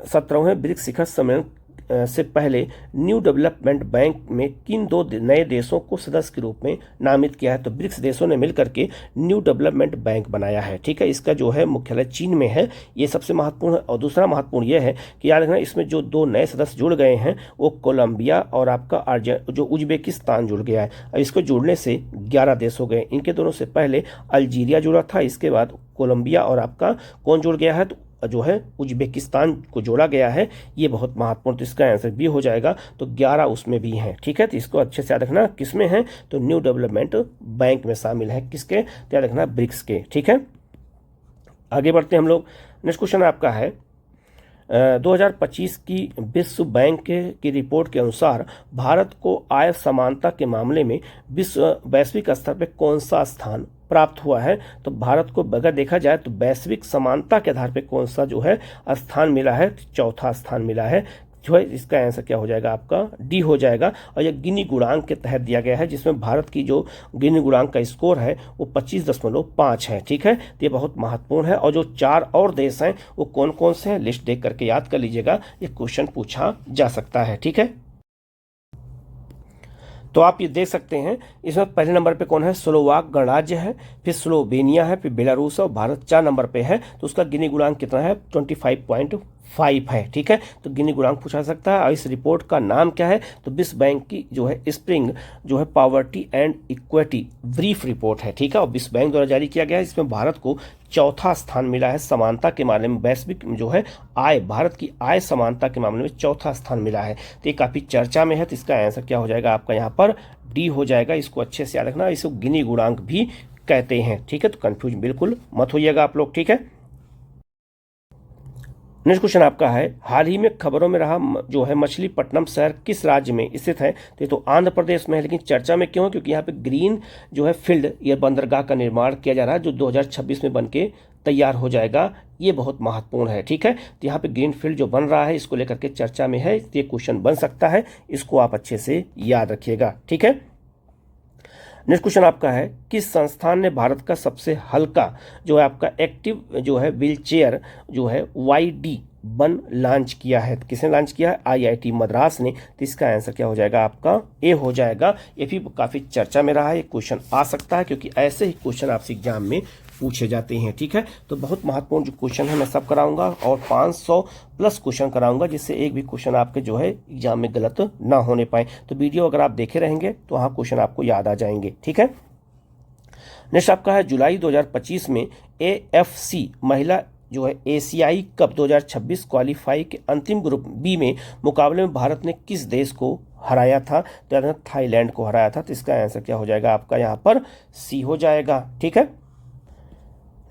17वें ब्रिक्स शिखर सम्मेलन से पहले न्यू डेवलपमेंट बैंक में किन 2 नए देशों को सदस्य के रूप में नामित किया है? तो ब्रिक्स देशों ने मिलकर के न्यू डेवलपमेंट बैंक बनाया है। ठीक है, इसका जो है मुख्यालय चीन में है, ये सबसे महत्वपूर्ण है। और दूसरा महत्वपूर्ण ये है कि याद रखना इसमें जो 2 नए सदस्य जुड़ गए हैं वो कोलंबिया और आपका जो उज्बेकिस्तान जुड़ गया है। अब इसको जुड़ने से 11 देश हो गए। इनके दोनों से पहले अल्जीरिया जुड़ा था, इसके बाद कोलंबिया और आपका कौन जुड़ गया है? तो जो है उज्बेकिस्तान को जोड़ा गया है। ये बहुत महत्वपूर्ण, तो इसका आंसर भी हो जाएगा। तो 11 उसमें भी हैं। ठीक है, तो इसको अच्छे से याद रखना किस में है? तो न्यू डेवलपमेंट बैंक में शामिल है। किसके? तो याद रखना ब्रिक्स के। ठीक है, आगे बढ़ते हैं हम लोग। नेक्स्ट क्वेश्चन आपका है 2025 की विश्व बैंक की रिपोर्ट के अनुसार भारत को आय समानता के मामले में वैश्विक स्तर पर कौन सा स्थान प्राप्त हुआ है? तो भारत को अगर देखा जाए तो वैश्विक समानता के आधार पर कौन सा जो है स्थान मिला है? 4था स्थान मिला है। जो है इसका आंसर क्या हो जाएगा आपका डी हो जाएगा। और यह गिनी गुणांक के तहत दिया गया है, जिसमें भारत की जो गिनी गुणांक का स्कोर है वो 25.5 है। ठीक है, तो ये बहुत महत्वपूर्ण है। और जो 4 और देश हैं वो कौन कौन से हैं, लिस्ट देख करके याद कर लीजिएगा, ये क्वेश्चन पूछा जा सकता है। ठीक है, तो आप ये देख सकते हैं इसमें पहले नंबर पे कौन है, स्लोवाक गणराज्य है, फिर स्लोवेनिया है, फिर बेलारूस है और भारत 4 नंबर पे है। तो उसका गिनी गुणांक कितना है, 25.5 है। ठीक है, तो गिनी गुणांक पूछा सकता है। और इस रिपोर्ट का नाम क्या है, तो विश्व बैंक की जो है स्प्रिंग जो है poverty and equity brief report है। ठीक है, और विश्व बैंक द्वारा जारी किया गया है। इसमें भारत को चौथा स्थान मिला है समानता के मामले में, वैश्विक जो है आय, भारत की आय समानता के मामले में चौथा स्थान मिला है। तो ये काफ़ी चर्चा में है। तो इसका आंसर क्या हो जाएगा आपका यहाँ पर डी हो जाएगा। इसको अच्छे से याद रखना, इसको गिनी गुणांक भी कहते हैं। ठीक है, तो कंफ्यूज बिल्कुल मत होइएगा आप लोग। ठीक है, नेक्स्ट क्वेश्चन आपका है, हाल ही में खबरों में रहा जो है मछलीपट्टनम शहर किस राज्य में स्थित है। तो ये तो आंध्र प्रदेश में है, लेकिन चर्चा में क्यों है, क्योंकि यहाँ पे ग्रीन जो है फील्ड या बंदरगाह का निर्माण किया जा रहा है, जो 2026 में बन के तैयार हो जाएगा। ये बहुत महत्वपूर्ण है। ठीक है, तो यहाँ पे ग्रीन फील्ड जो बन रहा है इसको लेकर के चर्चा में है, ये क्वेश्चन बन सकता है, इसको आप अच्छे से याद रखिएगा। ठीक है, नेक्स्ट क्वेश्चन आपका है, किस संस्थान ने भारत का सबसे हल्का जो है आपका एक्टिव जो है व्हील चेयर जो है YD1 लॉन्च किया है। तो किसने लॉन्च किया है, IIT मद्रास ने। तो इसका आंसर क्या हो जाएगा आपका ए हो जाएगा। ये भी काफ़ी चर्चा में रहा है, ये क्वेश्चन आ सकता है, क्योंकि ऐसे ही क्वेश्चन आपसे एग्जाम में पूछे जाते हैं। ठीक है, तो बहुत महत्वपूर्ण जो क्वेश्चन है मैं सब कराऊंगा और 500 प्लस क्वेश्चन कराऊंगा, जिससे एक भी क्वेश्चन आपके जो है एग्जाम में गलत ना होने पाए। तो वीडियो अगर आप देखे रहेंगे तो वहाँ क्वेश्चन आपको याद आ जाएंगे। ठीक है, नेक्स्ट आपका है, जुलाई 2025 में AFC महिला जो है एशियाई कप 2026 क्वालिफाई के अंतिम ग्रुप बी में मुकाबले में भारत ने किस देश को हराया था। तो थाईलैंड को हराया था। तो इसका आंसर क्या हो जाएगा आपका यहाँ पर सी हो जाएगा। ठीक है,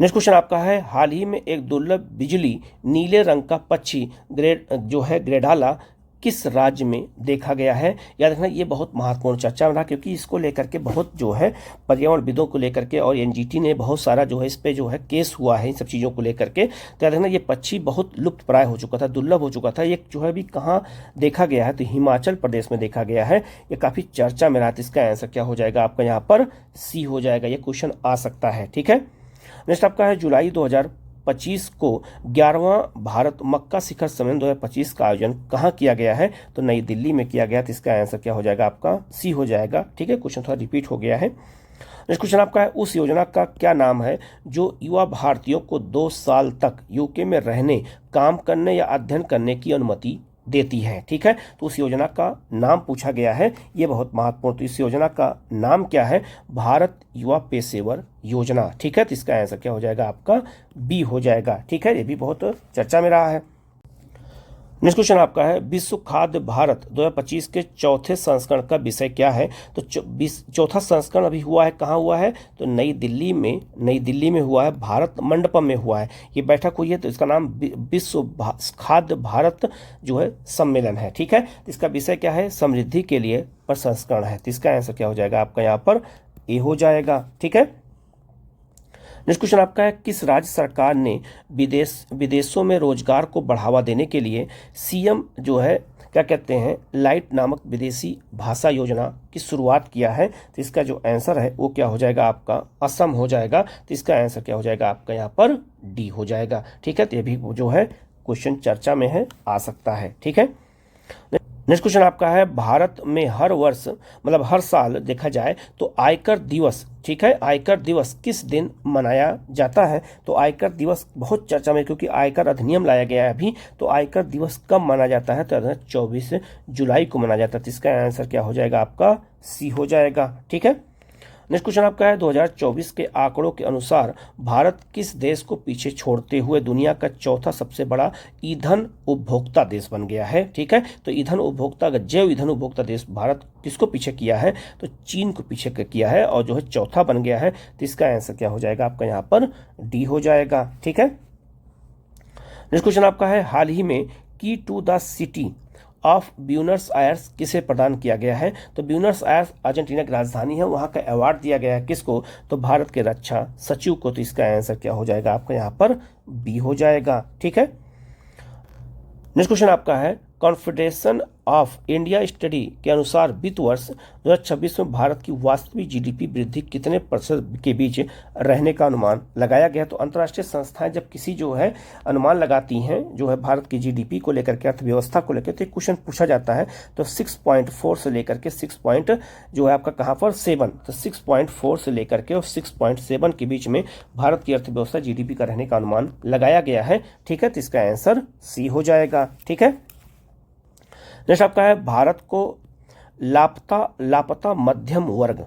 नेक्स्ट क्वेश्चन आपका है, हाल ही में एक दुर्लभ बिजली नीले रंग का पक्षी ग्रेडाला किस राज्य में देखा गया है। याद रखना, ये बहुत महत्वपूर्ण चर्चा में रहा, क्योंकि इसको लेकर के बहुत जो है पर्यावरणविदों को लेकर के और NGT ने बहुत सारा जो है इस पे जो है केस हुआ है इन सब चीज़ों को लेकर के। तो याद रखना, ये पक्षी बहुत लुप्त प्राय हो चुका था, दुर्लभ हो चुका था। ये जो है अभी कहाँ देखा गया है, तो हिमाचल प्रदेश में देखा गया है। ये काफ़ी चर्चा में रहा। तो इसका आंसर क्या हो जाएगा आपका यहाँ पर सी हो जाएगा। ये क्वेश्चन आ सकता है। ठीक है, नेक्स्ट आपका है, जुलाई 2025 को 11वां भारत मक्का शिखर सम्मेलन 2025 का आयोजन कहाँ किया गया है। तो नई दिल्ली में किया गया। तो इसका आंसर क्या हो जाएगा आपका सी हो जाएगा। ठीक है, क्वेश्चन थोड़ा रिपीट हो गया है। नेक्स्ट क्वेश्चन आपका है, उस योजना का क्या नाम है जो युवा भारतीयों को 2 साल तक UK में रहने, काम करने या अध्ययन करने की अनुमति देती है। ठीक है, तो उस योजना का नाम पूछा गया है, ये बहुत महत्वपूर्ण। तो इस योजना का नाम क्या है, भारत युवा पेशेवर योजना। ठीक है, तो इसका आंसर क्या हो जाएगा आपका बी हो जाएगा। ठीक है, ये भी बहुत चर्चा में रहा है। नेक्स्ट क्वेश्चन आपका है, विश्व खाद्य भारत 2025 के चौथे संस्करण का विषय क्या है। तो चौथा संस्करण अभी हुआ है, कहाँ हुआ है, तो नई दिल्ली में हुआ है, भारत मंडपम में हुआ है। ये बैठक हुई है, तो इसका नाम विश्व खाद्य भारत जो है सम्मेलन है। ठीक है, तो इसका विषय क्या है, समृद्धि के लिए प्रसंस्करण है। तो इसका आंसर क्या हो जाएगा आपका यहाँ पर ए हो जाएगा। ठीक है, नेक्स्ट क्वेश्चन आपका है, किस राज्य सरकार ने विदेशों में रोजगार को बढ़ावा देने के लिए CM जो है क्या कहते हैं लाइट नामक विदेशी भाषा योजना की शुरुआत किया है। तो इसका जो आंसर है वो क्या हो जाएगा आपका असम हो जाएगा। तो इसका आंसर क्या हो जाएगा आपका यहाँ पर डी हो जाएगा। ठीक है, तो ये भी जो है क्वेश्चन चर्चा में है, आ सकता है। ठीक है, नेक्स्ट क्वेश्चन आपका है, भारत में हर वर्ष मतलब हर साल देखा जाए तो आयकर दिवस, ठीक है, आयकर दिवस किस दिन मनाया जाता है। तो आयकर दिवस बहुत चर्चा में, क्योंकि आयकर अधिनियम लाया गया है अभी। तो आयकर दिवस कब मनाया जाता है, तो 24 जुलाई को मनाया जाता है। तो इसका आंसर क्या हो जाएगा आपका सी हो जाएगा। ठीक है, नेक्स्ट क्वेश्चन आपका है, 2024 के आंकड़ों के अनुसार भारत किस देश को पीछे छोड़ते हुए दुनिया का चौथा सबसे बड़ा ईंधन उपभोक्ता देश बन गया है। ठीक है, तो ईंधन उपभोक्ता जैव ईंधन उपभोक्ता देश भारत किसको पीछे किया है, तो चीन को पीछे किया है और जो है चौथा बन गया है। तो इसका आंसर क्या हो जाएगा आपका यहाँ पर डी हो जाएगा। ठीक है, नेक्स्ट क्वेश्चन आपका है, हाल ही में key to the city of Buenos Aires किसे प्रदान किया गया है। तो ब्यूनस आयर्स अर्जेंटीना की राजधानी है, वहाँ का अवार्ड दिया गया है किसको, तो भारत के रक्षा सचिव को। तो इसका आंसर क्या हो जाएगा आपका यहाँ पर बी हो जाएगा। ठीक है, नेक्स्ट क्वेश्चन आपका है, कॉन्फेडरेशन ऑफ इंडिया स्टडी के अनुसार वित्त वर्ष 2026 में भारत की वास्तविक जीडीपी वृद्धि कितने प्रतिशत के बीच रहने का अनुमान लगाया गया। तो अंतर्राष्ट्रीय संस्थाएं जब किसी जो है अनुमान लगाती हैं जो है भारत की जीडीपी को लेकर के, अर्थव्यवस्था को लेकर, तो एक क्वेश्चन पूछा जाता है। तो 6.4 से लेकर के 6 जो है आपका कहाँ पर 7, तो 6.4 से लेकर के और 6.7 के बीच में भारत की अर्थव्यवस्था जीडीपी का रहने का अनुमान लगाया गया है। ठीक है, तो इसका आंसर सी हो जाएगा। ठीक है, नेक्स्ट आपका है भारत को लापता मध्यम वर्ग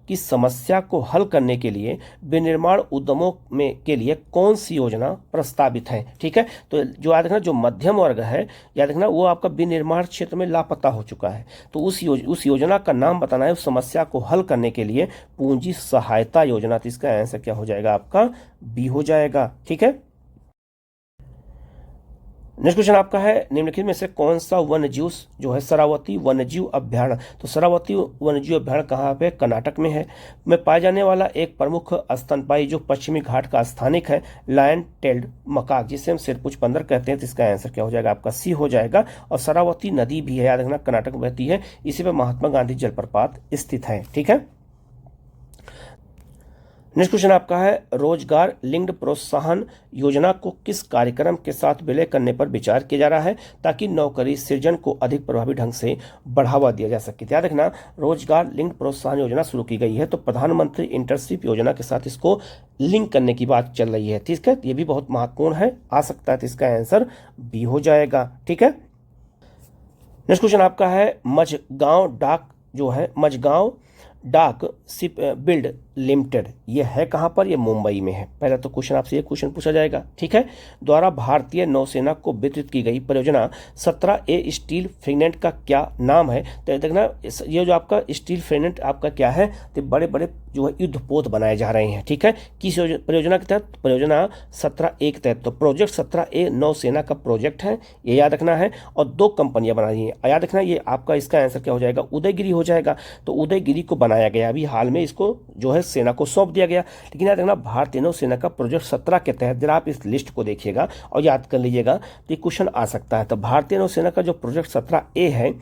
की समस्या को हल करने के लिए विनिर्माण उद्यमों में के लिए कौन सी योजना प्रस्तावित है। ठीक है, तो जो याद रखना जो मध्यम वर्ग है, याद रखना वो आपका विनिर्माण क्षेत्र में लापता हो चुका है। तो उस योजना का नाम बताना है। उस समस्या को हल करने के लिए पूंजी सहायता योजना। तो इसका आंसर क्या हो जाएगा आपका बी हो जाएगा। ठीक है, नेक्स्ट क्वेश्चन आपका है निम्नलिखित में से कौन सा वन्यजीव जो है शरावती वन्यजीव अभ्यारण्य। तो शरावती वन्यजीव अभ्यारण्य कहाँ पे, कर्नाटक में है। में पाया जाने वाला एक प्रमुख स्तनपायी जो पश्चिमी घाट का स्थानिक है लायन टेल्ड मकाक, जिसे हम सिरपुच बंदर कहते हैं। तो इसका आंसर क्या हो जाएगा आपका सी हो जाएगा। और शरावती नदी भी है, याद रखना कर्नाटक में बहती है। इसी पे महात्मा गांधी जलप्रपात स्थित है। ठीक है, नेक्स्ट क्वेश्चन आपका है रोजगार लिंक्ड प्रोत्साहन योजना को किस कार्यक्रम के साथ विलय करने पर विचार किया जा रहा है ताकि नौकरी सृजन को अधिक प्रभावी ढंग से बढ़ावा दिया जा सके। याद रखना रोजगार लिंक्ड प्रोत्साहन योजना शुरू की गई है, तो प्रधानमंत्री इंटर्नशिप योजना के साथ इसको लिंक करने की बात चल रही है। ठीक है, ये भी बहुत महत्वपूर्ण है, आ सकता है। तो इसका आंसर बी हो जाएगा। ठीक है, नेक्स्ट क्वेश्चन आपका है मझगांव डाक जो है मझगांव डाक शिप बिल्ड लिमिटेड, ये है कहाँ पर, ये मुंबई में है। पहला तो क्वेश्चन आपसे ये क्वेश्चन पूछा जाएगा। ठीक है, द्वारा भारतीय नौसेना को वितरित की गई परियोजना 17A स्टील फ्रेगनेट का क्या नाम है। तो देखना ये जो आपका स्टील फ्रेगनेट आपका क्या है, तो बड़े बड़े जो है युद्धपोत बनाए जा रहे हैं। ठीक है, किस परियोजना के तहत, परियोजना 17A के तहत। तो प्रोजेक्ट 17A नौसेना का प्रोजेक्ट है, ये याद रखना है। और 2 कंपनियां बना रही हैं, याद रखना। ये आपका इसका आंसर क्या हो जाएगा उदयगिरी हो जाएगा। तो उदयगिरी को बनाया गया, अभी हाल में इसको जो है सेना को सौंप दिया गया। लेकिन याद रखना भारतीय नौसेना का प्रोजेक्ट 17 के तहत, जरा आप इस लिस्ट को देखिएगा और याद कर लीजिएगा, तो ये क्वेश्चन आ सकता है। तो भारतीय नौसेना का जो प्रोजेक्ट 17A है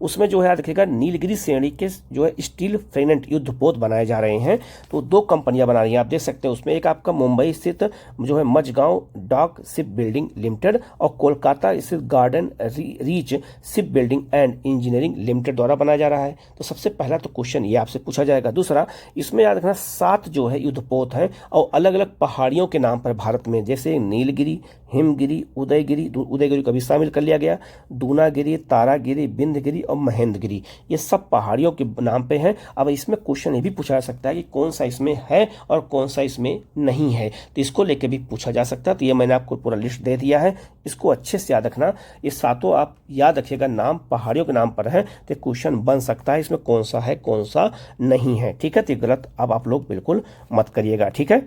उसमें जो है याद रखिएगा नीलगिरी श्रेणी के जो है स्टील फ्रेगनेट युद्धपोत बनाए जा रहे हैं। तो 2 कंपनियां बना रही हैं, आप देख सकते हैं। उसमें एक आपका मुंबई स्थित जो है मझगांव डाक शिप बिल्डिंग लिमिटेड और कोलकाता स्थित garden reach ship building and engineering limited द्वारा बनाया जा रहा है। तो सबसे पहला तो क्वेश्चन ये आपसे पूछा जाएगा। दूसरा, इसमें याद रखना 7 जो है युद्धपोत हैं और अलग अलग पहाड़ियों के नाम पर भारत में, जैसे नीलगिरी, हिमगिरी, उदयगिरी को भी शामिल कर लिया गया, दूनागिरी, तारागिरी, बिंदगिरी और महेंद्रगिरी, ये सब पहाड़ियों के नाम पे हैं। अब इसमें क्वेश्चन ये भी पूछा जा सकता है कि कौन सा इसमें है और कौन सा इसमें नहीं है, तो इसको लेके भी पूछा जा सकता है। तो ये मैंने आपको पूरा लिस्ट दे दिया है, इसको अच्छे से याद रखना। ये 7 आप याद रखिएगा, नाम पहाड़ियों के नाम पर है, तो क्वेश्चन बन सकता है इसमें कौन सा है कौन सा नहीं है। ठीक है, तो गलत अब आप लोग बिल्कुल मत करिएगा। ठीक है,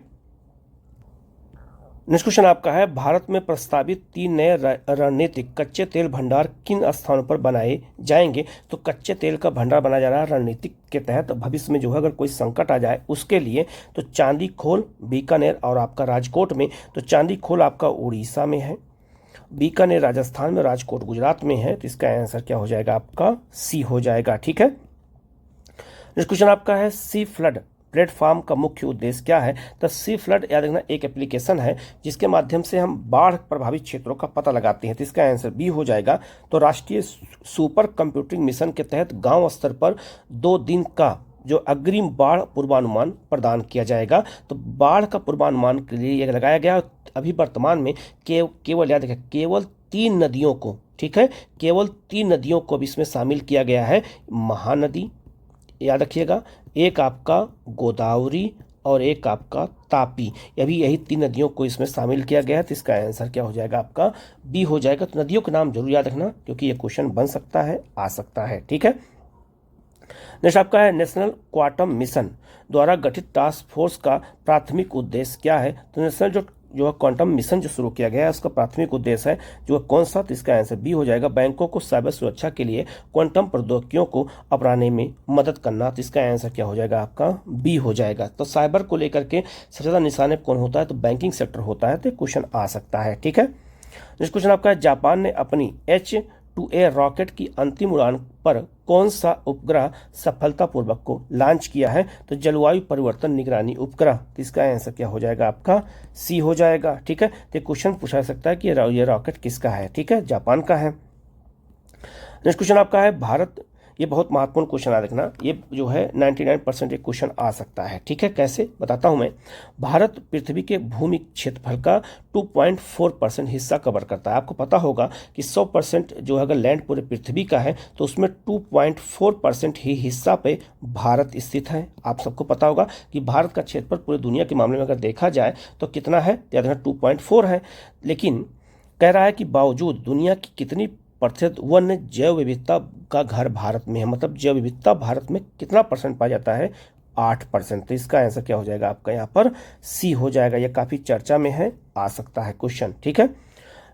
नेक्स्ट क्वेश्चन आपका है भारत में प्रस्तावित 3 नए रणनीतिक कच्चे तेल भंडार किन स्थानों पर बनाए जाएंगे। तो कच्चे तेल का भंडार बनाया जा रहा है रणनीतिक के तहत, भविष्य में जो है अगर कोई संकट आ जाए उसके लिए। तो चांदी खोल बीकानेर और आपका राजकोट में। तो चांदी खोल आपका उड़ीसा में है, बीकानेर राजस्थान में, राजकोट गुजरात में है। तो इसका आंसर क्या हो जाएगा आपका सी हो जाएगा। ठीक है, नेक्स्ट क्वेश्चन आपका है सी फ्लड प्लेटफॉर्म का मुख्य उद्देश्य क्या है। तो सी फ्लड याद रखना एक एप्लीकेशन है जिसके माध्यम से हम बाढ़ प्रभावित क्षेत्रों का पता लगाते हैं। तो इसका आंसर बी हो जाएगा। तो राष्ट्रीय सुपर कंप्यूटिंग मिशन के तहत गांव स्तर पर 2 दिन का जो अग्रिम बाढ़ पूर्वानुमान प्रदान किया जाएगा। तो बाढ़ का पूर्वानुमान के लिए यह लगाया गया। अभी वर्तमान में केवल याद रखें केवल 3 नदियों को, ठीक है, केवल 3 नदियों को भी इसमें शामिल किया गया है। महानदी याद रखिएगा, एक आपका गोदावरी और एक आपका तापी, यही 3 नदियों को इसमें शामिल किया गया है। तो इसका आंसर क्या हो जाएगा आपका बी हो जाएगा। तो नदियों के नाम जरूर याद रखना क्योंकि ये क्वेश्चन बन सकता है, आ सकता है। ठीक है, नेक्स्ट आपका है नेशनल क्वांटम मिशन द्वारा गठित टास्क फोर्स का प्राथमिक उद्देश्य क्या है। तो नेशनल जो है क्वांटम मिशन जो शुरू किया गया है उसका प्राथमिक उद्देश्य है जो कौन सा। तो इसका आंसर बी हो जाएगा। बैंकों को साइबर सुरक्षा के लिए क्वांटम प्रौद्योगिकियों को अपनाने में मदद करना। तो इसका आंसर क्या हो जाएगा आपका बी हो जाएगा। तो साइबर को लेकर के सबसे ज़्यादा निशाने कौन होता है, तो बैंकिंग सेक्टर होता है। तो क्वेश्चन आ सकता है। ठीक है, नेक्स्ट क्वेश्चन आपका है जापान ने अपनी टू ए रॉकेट की अंतिम उड़ान पर कौन सा उपग्रह सफलतापूर्वक को लॉन्च किया है? तो जलवायु परिवर्तन निगरानी उपग्रह। तो इसका आंसर क्या हो जाएगा आपका? सी हो जाएगा। ठीक है, तो क्वेश्चन पूछा सकता है कि ये रॉकेट किसका है? ठीक है, जापान का है। नेक्स्ट क्वेश्चन आपका है भारत, ये बहुत महत्वपूर्ण क्वेश्चन आ देखना, ये जो है 99% एक क्वेश्चन आ सकता है। ठीक है, कैसे बताता हूं मैं। भारत पृथ्वी के भूमि क्षेत्रफल का 2.4% हिस्सा कवर करता है। आपको पता होगा कि 100% जो है अगर लैंड पूरे पृथ्वी का है तो उसमें 2.4% ही हिस्सा पे भारत स्थित है। आप सबको पता होगा कि भारत का क्षेत्रफल पूरी दुनिया के मामले में अगर देखा जाए तो कितना है? याद रखना 2.4 है। लेकिन कह रहा है कि बावजूद दुनिया की कितनी प्रतिशत वन्य जैव विविधता का घर भारत में है, मतलब जैव विविधता भारत में कितना परसेंट पाया जाता है? 8%। तो इसका आंसर क्या हो जाएगा आपका? यहाँ पर सी हो जाएगा। यह काफी चर्चा में है, आ सकता है क्वेश्चन। ठीक है,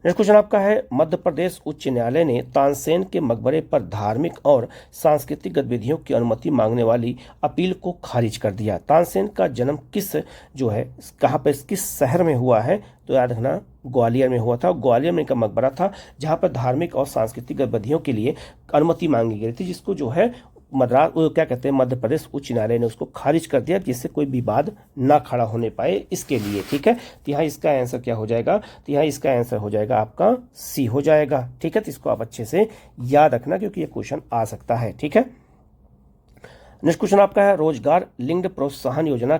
नेक्स्ट क्वेश्चन आपका है मध्य प्रदेश उच्च न्यायालय ने तानसेन के मकबरे पर धार्मिक और सांस्कृतिक गतिविधियों की अनुमति मांगने वाली अपील को खारिज कर दिया। तानसेन का जन्म किस जो है कहाँ पर किस शहर में हुआ है? तो याद रखना ग्वालियर में हुआ था। ग्वालियर में इनका मकबरा था जहाँ पर धार्मिक और सांस्कृतिक गतिविधियों के लिए अनुमति मांगी गई थी, जिसको जो है मद्रास क्या कहते हैं मध्य प्रदेश उच्च न्यायालय ने उसको खारिज कर दिया, जिससे कोई विवाद ना खड़ा होने पाए इसके लिए। ठीक है, तो यहाँ इसका आंसर क्या हो जाएगा? तो यहाँ इसका आंसर हो जाएगा आपका सी हो जाएगा। ठीक है, तो इसको आप अच्छे से याद रखना क्योंकि ये क्वेश्चन आ सकता है। ठीक है, नेक्स्ट क्वेश्चन आपका है रोजगार लिंक्ड प्रोत्साहन योजना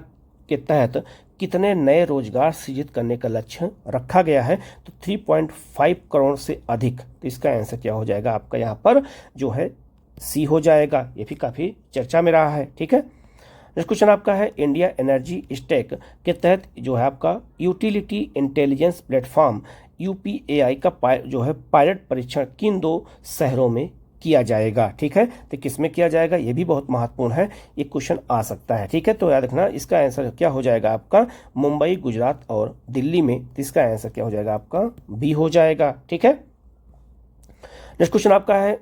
के तहत कितने नए रोजगार सृजित करने का लक्ष्य रखा गया है? तो 3.5 करोड़ से अधिक। तो इसका आंसर क्या हो जाएगा आपका? यहाँ पर जो है सी हो जाएगा। ये भी काफी चर्चा में रहा है। ठीक है, नेक्स्ट क्वेश्चन आपका है इंडिया एनर्जी स्टेक के तहत जो है आपका यूटिलिटी इंटेलिजेंस प्लेटफॉर्म UPAI का जो है पायलट परीक्षण किन 2 शहरों में किया जाएगा? ठीक है, तो किसमें किया जाएगा? ये भी बहुत महत्वपूर्ण है, ये क्वेश्चन आ सकता है। ठीक है, तो याद रखना इसका आंसर क्या हो जाएगा आपका? मुंबई, गुजरात और दिल्ली में। तो इसका आंसर क्या हो जाएगा आपका? बी हो जाएगा। ठीक है, नेक्स्ट क्वेश्चन आपका है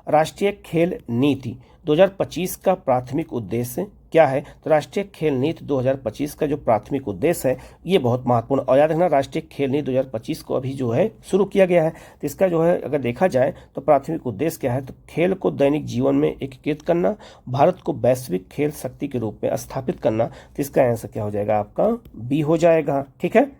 राष्ट्रीय खेल नीति 2025 का प्राथमिक उद्देश्य क्या है? तो राष्ट्रीय खेल नीति 2025 का जो प्राथमिक उद्देश्य है ये बहुत महत्वपूर्ण। और याद रखना राष्ट्रीय खेल नीति 2025 को अभी जो है शुरू किया गया है। तो इसका जो है अगर देखा जाए तो प्राथमिक उद्देश्य क्या है? तो खेल को दैनिक जीवन में एकीकृत करना, भारत को वैश्विक खेल शक्ति के रूप में स्थापित करना। तो इसका आंसर क्या हो जाएगा आपका? बी हो जाएगा। ठीक है,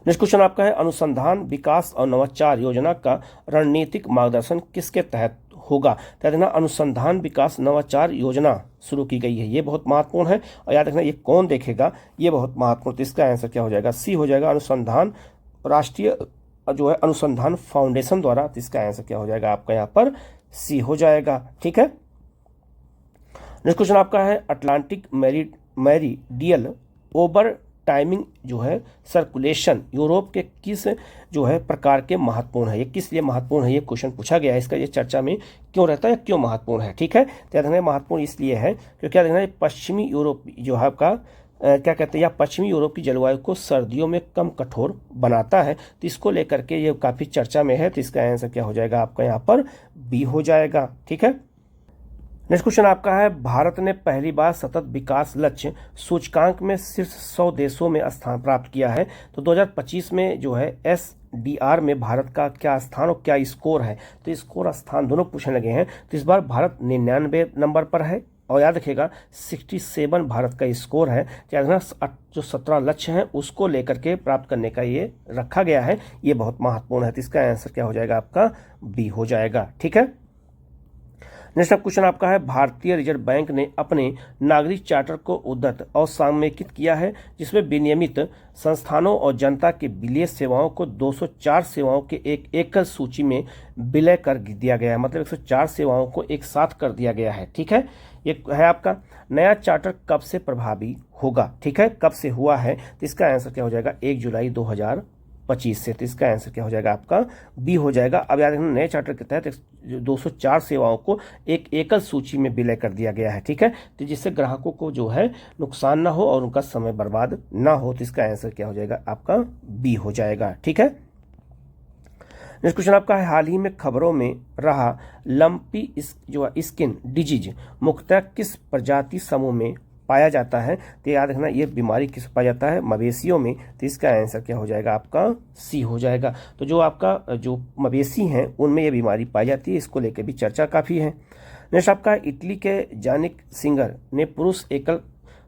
नेक्स्ट क्वेश्चन आपका है अनुसंधान विकास और नवाचार योजना का रणनीतिक मार्गदर्शन किसके तहत होगा? तो याद रखना अनुसंधान विकास नवाचार योजना शुरू की गई है, ये बहुत महत्वपूर्ण है। और याद रखना ये कौन देखेगा? ये बहुत महत्वपूर्ण। तो इसका आंसर क्या हो जाएगा? सी हो जाएगा। अनुसंधान राष्ट्रीय जो है अनुसंधान फाउंडेशन द्वारा। तो इसका आंसर क्या हो जाएगा आपका? यहाँ पर सी हो जाएगा। ठीक है, नेक्स्ट क्वेश्चन आपका है अटलांटिक मेरिडियल ओवर टाइमिंग जो है सर्कुलेशन यूरोप के किस जो है प्रकार के महत्वपूर्ण है? ये किस लिए महत्वपूर्ण है? ये क्वेश्चन पूछा गया है। इसका ये चर्चा में क्यों रहता है, क्यों महत्वपूर्ण है? ठीक है, तो याद रखना महत्वपूर्ण इसलिए है क्योंकि क्या देखना पश्चिमी यूरोप जो है आपका क्या कहते हैं या पश्चिमी यूरोप की जलवायु को सर्दियों में कम कठोर बनाता है। तो इसको लेकर के ये काफी चर्चा में है। तो इसका आंसर क्या हो जाएगा आपका? यहाँ पर बी हो जाएगा। ठीक है, नेक्स्ट क्वेश्चन आपका है भारत ने पहली बार सतत विकास लक्ष्य सूचकांक में शीर्ष 100 देशों में स्थान प्राप्त किया है। तो 2025 में जो है SDR में भारत का क्या स्थान और क्या स्कोर है? तो स्कोर स्थान दोनों पूछने लगे हैं। तो इस बार भारत 99 नंबर पर है और याद रखिएगा 67 भारत का स्कोर है। याद रखना जो 17 लक्ष्य हैं उसको लेकर के प्राप्त करने का ये रखा गया है, ये बहुत महत्वपूर्ण है। तो इसका आंसर क्या हो जाएगा आपका? बी हो जाएगा। ठीक है, नेक्स्ट क्वेश्चन आपका है भारतीय रिजर्व बैंक ने अपने नागरिक चार्टर को उद्धृत और सामयिकृत किया है, जिसमें विनियमित संस्थानों और जनता के विलय सेवाओं को 204 सेवाओं के एक एकल सूची में विलय कर दिया गया है। मतलब 104 सेवाओं को एक साथ कर दिया गया है। ठीक है, ये है आपका नया चार्टर कब से प्रभावी होगा? ठीक है, कब से हुआ है? तो इसका आंसर क्या हो जाएगा? 1 जुलाई 2025 से। तो इसका आंसर क्या हो जाएगा आपका? बी हो जाएगा। अब याद रखना नए चार्टर के तहत 204 सेवाओं को एक एकल सूची में विलय कर दिया गया है। ठीक है, तो जिससे ग्राहकों को जो है नुकसान ना हो और उनका समय बर्बाद ना हो। तो इसका आंसर क्या हो जाएगा आपका? बी हो जाएगा। ठीक है, नेक्स्ट क्वेश्चन आपका है हाल ही में खबरों में रहा लंपी जो स्किन डिजीज मुख्यतः किस प्रजाति समूह में पाया जाता है, तो याद रखना ये बीमारी किस पाया जाता है, मवेशियों में। तो इसका आंसर क्या हो जाएगा आपका, सी हो जाएगा। तो जो आपका जो मवेशी हैं उनमें ये बीमारी पाई जाती है, इसको लेकर भी चर्चा काफ़ी है। नेक्स्ट आपका, इटली के जानिक सिंगर ने पुरुष एकल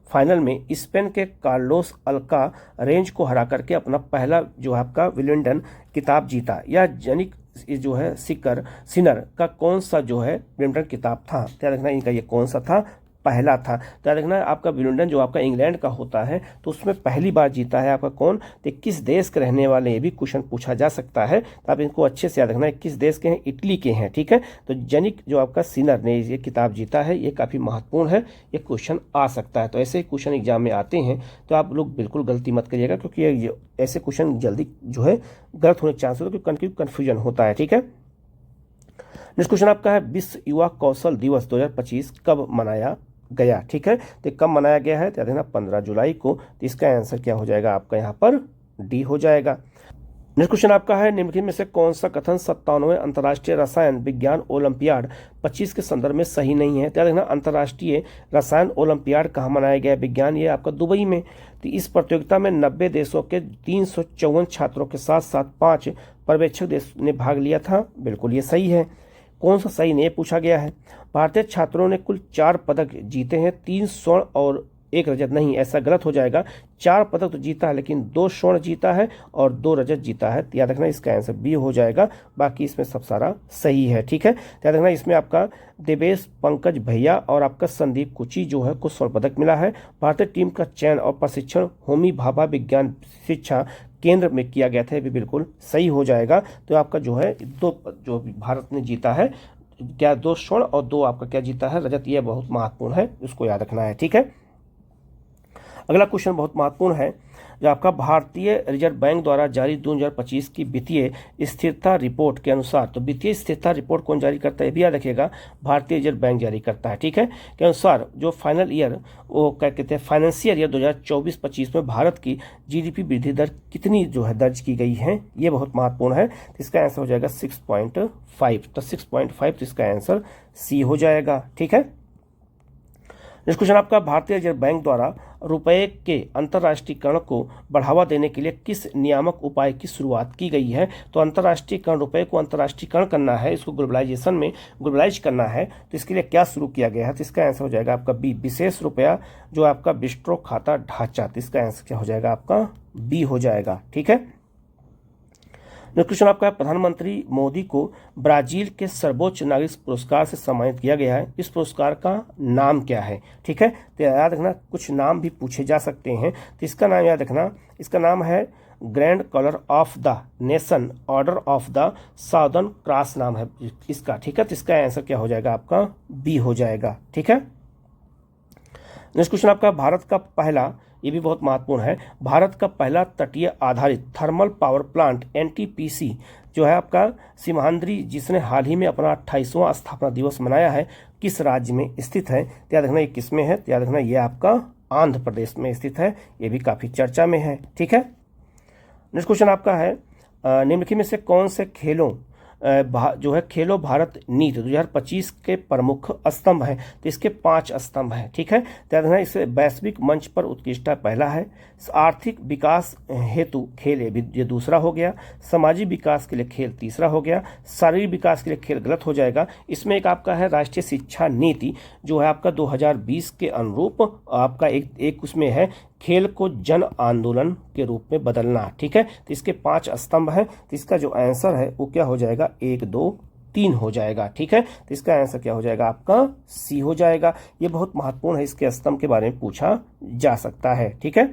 फाइनल में स्पेन के कार्लोस अल्कारेंज को हरा करके अपना पहला जो आपका विंबलडन खिताब जीता। यह जानिक जो है सिनर का कौन सा जो है विंबलडन खिताब था, याद रखना इनका ये कौन सा था, पहला था। तो याद रखना आपका विंबलडन जो आपका इंग्लैंड का होता है तो उसमें पहली बार जीता है आपका कौन, तो किस देश के रहने वाले, ये भी क्वेश्चन पूछा जा सकता है, तो आप इनको अच्छे से याद रखना है, किस देश के हैं, इटली के हैं, ठीक है। तो जानिक जो आपका सिनर ने ये किताब जीता है, ये काफ़ी महत्वपूर्ण है, ये क्वेश्चन आ सकता है। तो ऐसे क्वेश्चन एग्जाम में आते हैं तो आप लोग बिल्कुल गलती मत करिएगा, क्योंकि ये ऐसे क्वेश्चन जल्दी जो है गलत होने के चांस होता है, क्योंकि कन्फ्यूजन होता है, ठीक है। नेक्स्ट क्वेश्चन आपका है, विश्व युवा कौशल दिवस 2025 कब मनाया गया, ठीक है। तो कब मनाया गया है, तो याद रखना 15 जुलाई को। तो इसका आंसर क्या हो जाएगा आपका यहाँ पर, डी हो जाएगा। नेक्स्ट क्वेश्चन आपका है, निम्नलिखित में से कौन सा कथन 97वें अंतर्राष्ट्रीय रसायन विज्ञान ओलंपियाड 25 के संदर्भ में सही नहीं है। तो याद रखना अंतर्राष्ट्रीय रसायन ओलंपियाड कहाँ मनाया गया विज्ञान, ये आपका दुबई में। तो इस प्रतियोगिता में 90 देशों के 354 छात्रों के साथ साथ 5 पर्यवेक्षक देश ने भाग लिया था, बिल्कुल ये सही है। कौन सा सही नहीं पूछा गया है। भारतीय छात्रों ने कुल 4 पदक जीते हैं, 3 स्वर्ण और 1 रजत, नहीं ऐसा गलत हो जाएगा, 4 पदक तो जीता है लेकिन 2 स्वर्ण जीता है और 2 रजत जीता है। याद रखना इसका आंसर बी हो जाएगा, बाकी इसमें सब सारा सही है, ठीक है। याद रखना इसमें आपका देवेश पंकज भैया और आपका संदीप कुची जो है को स्वर्ण पदक मिला है। भारतीय टीम का चयन और प्रशिक्षण होमी भाभा विज्ञान शिक्षा केंद्र में किया गया था, ये भी बिल्कुल सही हो जाएगा। तो आपका जो है 2 जो भारत ने जीता है, क्या 2 स्वर्ण और 2 आपका क्या जीता है, रजत, ये बहुत महत्वपूर्ण है, उसको याद रखना है, ठीक है। अगला क्वेश्चन बहुत महत्वपूर्ण है, जो आपका भारतीय रिजर्व बैंक द्वारा जारी 2025 की वित्तीय स्थिरता रिपोर्ट के अनुसार, तो वित्तीय स्थिरता रिपोर्ट कौन जारी करता है, भी याद रखिएगा, भारतीय रिजर्व बैंक जारी करता है, ठीक है। के अनुसार जो फाइनल ईयर वो क्या कहते हैं, फाइनेंशियल ईयर 2024-25 में भारत की जीडीपी वृद्धि दर कितनी जो है दर्ज की गई है, ये बहुत महत्वपूर्ण है। तो इसका आंसर हो जाएगा 6.5, तो 6.5, तो इसका आंसर सी हो जाएगा, ठीक है। नेक्स्ट क्वेश्चन आपका, भारतीय रिजर्व बैंक द्वारा रुपए के अंतर्राष्ट्रीयकरण को बढ़ावा देने के लिए किस नियामक उपाय की शुरुआत की गई है। तो अंतर्राष्ट्रीयकरण, रुपए को अंतर्राष्ट्रीयकरण करना है, इसको ग्लोबलाइजेशन में ग्लोबलाइज करना है, तो इसके लिए क्या शुरू किया गया है। तो इसका आंसर हो जाएगा आपका बी, विशेष रुपया जो आपका बिस्ट्रो खाता ढांचा। तो इसका आंसर क्या हो जाएगा आपका बी हो जाएगा, ठीक है। नेक्स्ट क्वेश्चन आपका, प्रधानमंत्री मोदी को ब्राजील के सर्वोच्च नागरिक पुरस्कार से सम्मानित किया गया है, इस पुरस्कार का नाम क्या है, ठीक है। तो याद रखना कुछ नाम भी पूछे जा सकते हैं, तो इसका नाम याद रखना, इसका नाम है Grand Collar of the Nation Order of the Southern Cross नाम है इसका, ठीक है। तो इसका आंसर क्या हो जाएगा आपका बी हो जाएगा, ठीक है। नेक्स्ट क्वेश्चन आपका, भारत का पहला, ये भी बहुत महत्वपूर्ण है, भारत का पहला तटीय आधारित थर्मल पावर प्लांट एनटीपीसी जो है आपका सीमांध्री, जिसने हाल ही में अपना 28वां स्थापना दिवस मनाया है, किस राज्य में स्थित है। तो याद रखना ये किस में है, तो याद रखना ये आपका आंध्र प्रदेश में स्थित है, ये भी काफ़ी चर्चा में है, ठीक है। नेक्स्ट क्वेश्चन आपका है, निम्नलिखित में से कौन से खेलों जो है खेलो भारत नीति 2025 के प्रमुख स्तंभ हैं। तो इसके 5 स्तंभ हैं, ठीक है। तो याद इसे वैश्विक मंच पर उत्कृष्टता पहला है, आर्थिक विकास हेतु खेल ये दूसरा हो गया, सामाजिक विकास के लिए खेल तीसरा हो गया, शारीरिक विकास के लिए खेल गलत हो जाएगा। इसमें एक आपका है राष्ट्रीय शिक्षा नीति जो है आपका 2020 के अनुरूप आपका एक उसमें है खेल को जन आंदोलन के रूप में बदलना, ठीक है। तो इसके 5 स्तंभ हैं, तो इसका जो आंसर है वो क्या हो जाएगा 1, 2, 3 हो जाएगा, ठीक है। तो इसका आंसर क्या हो जाएगा आपका सी हो जाएगा। ये बहुत महत्वपूर्ण है, इसके स्तंभ के बारे में पूछा जा सकता है, ठीक है।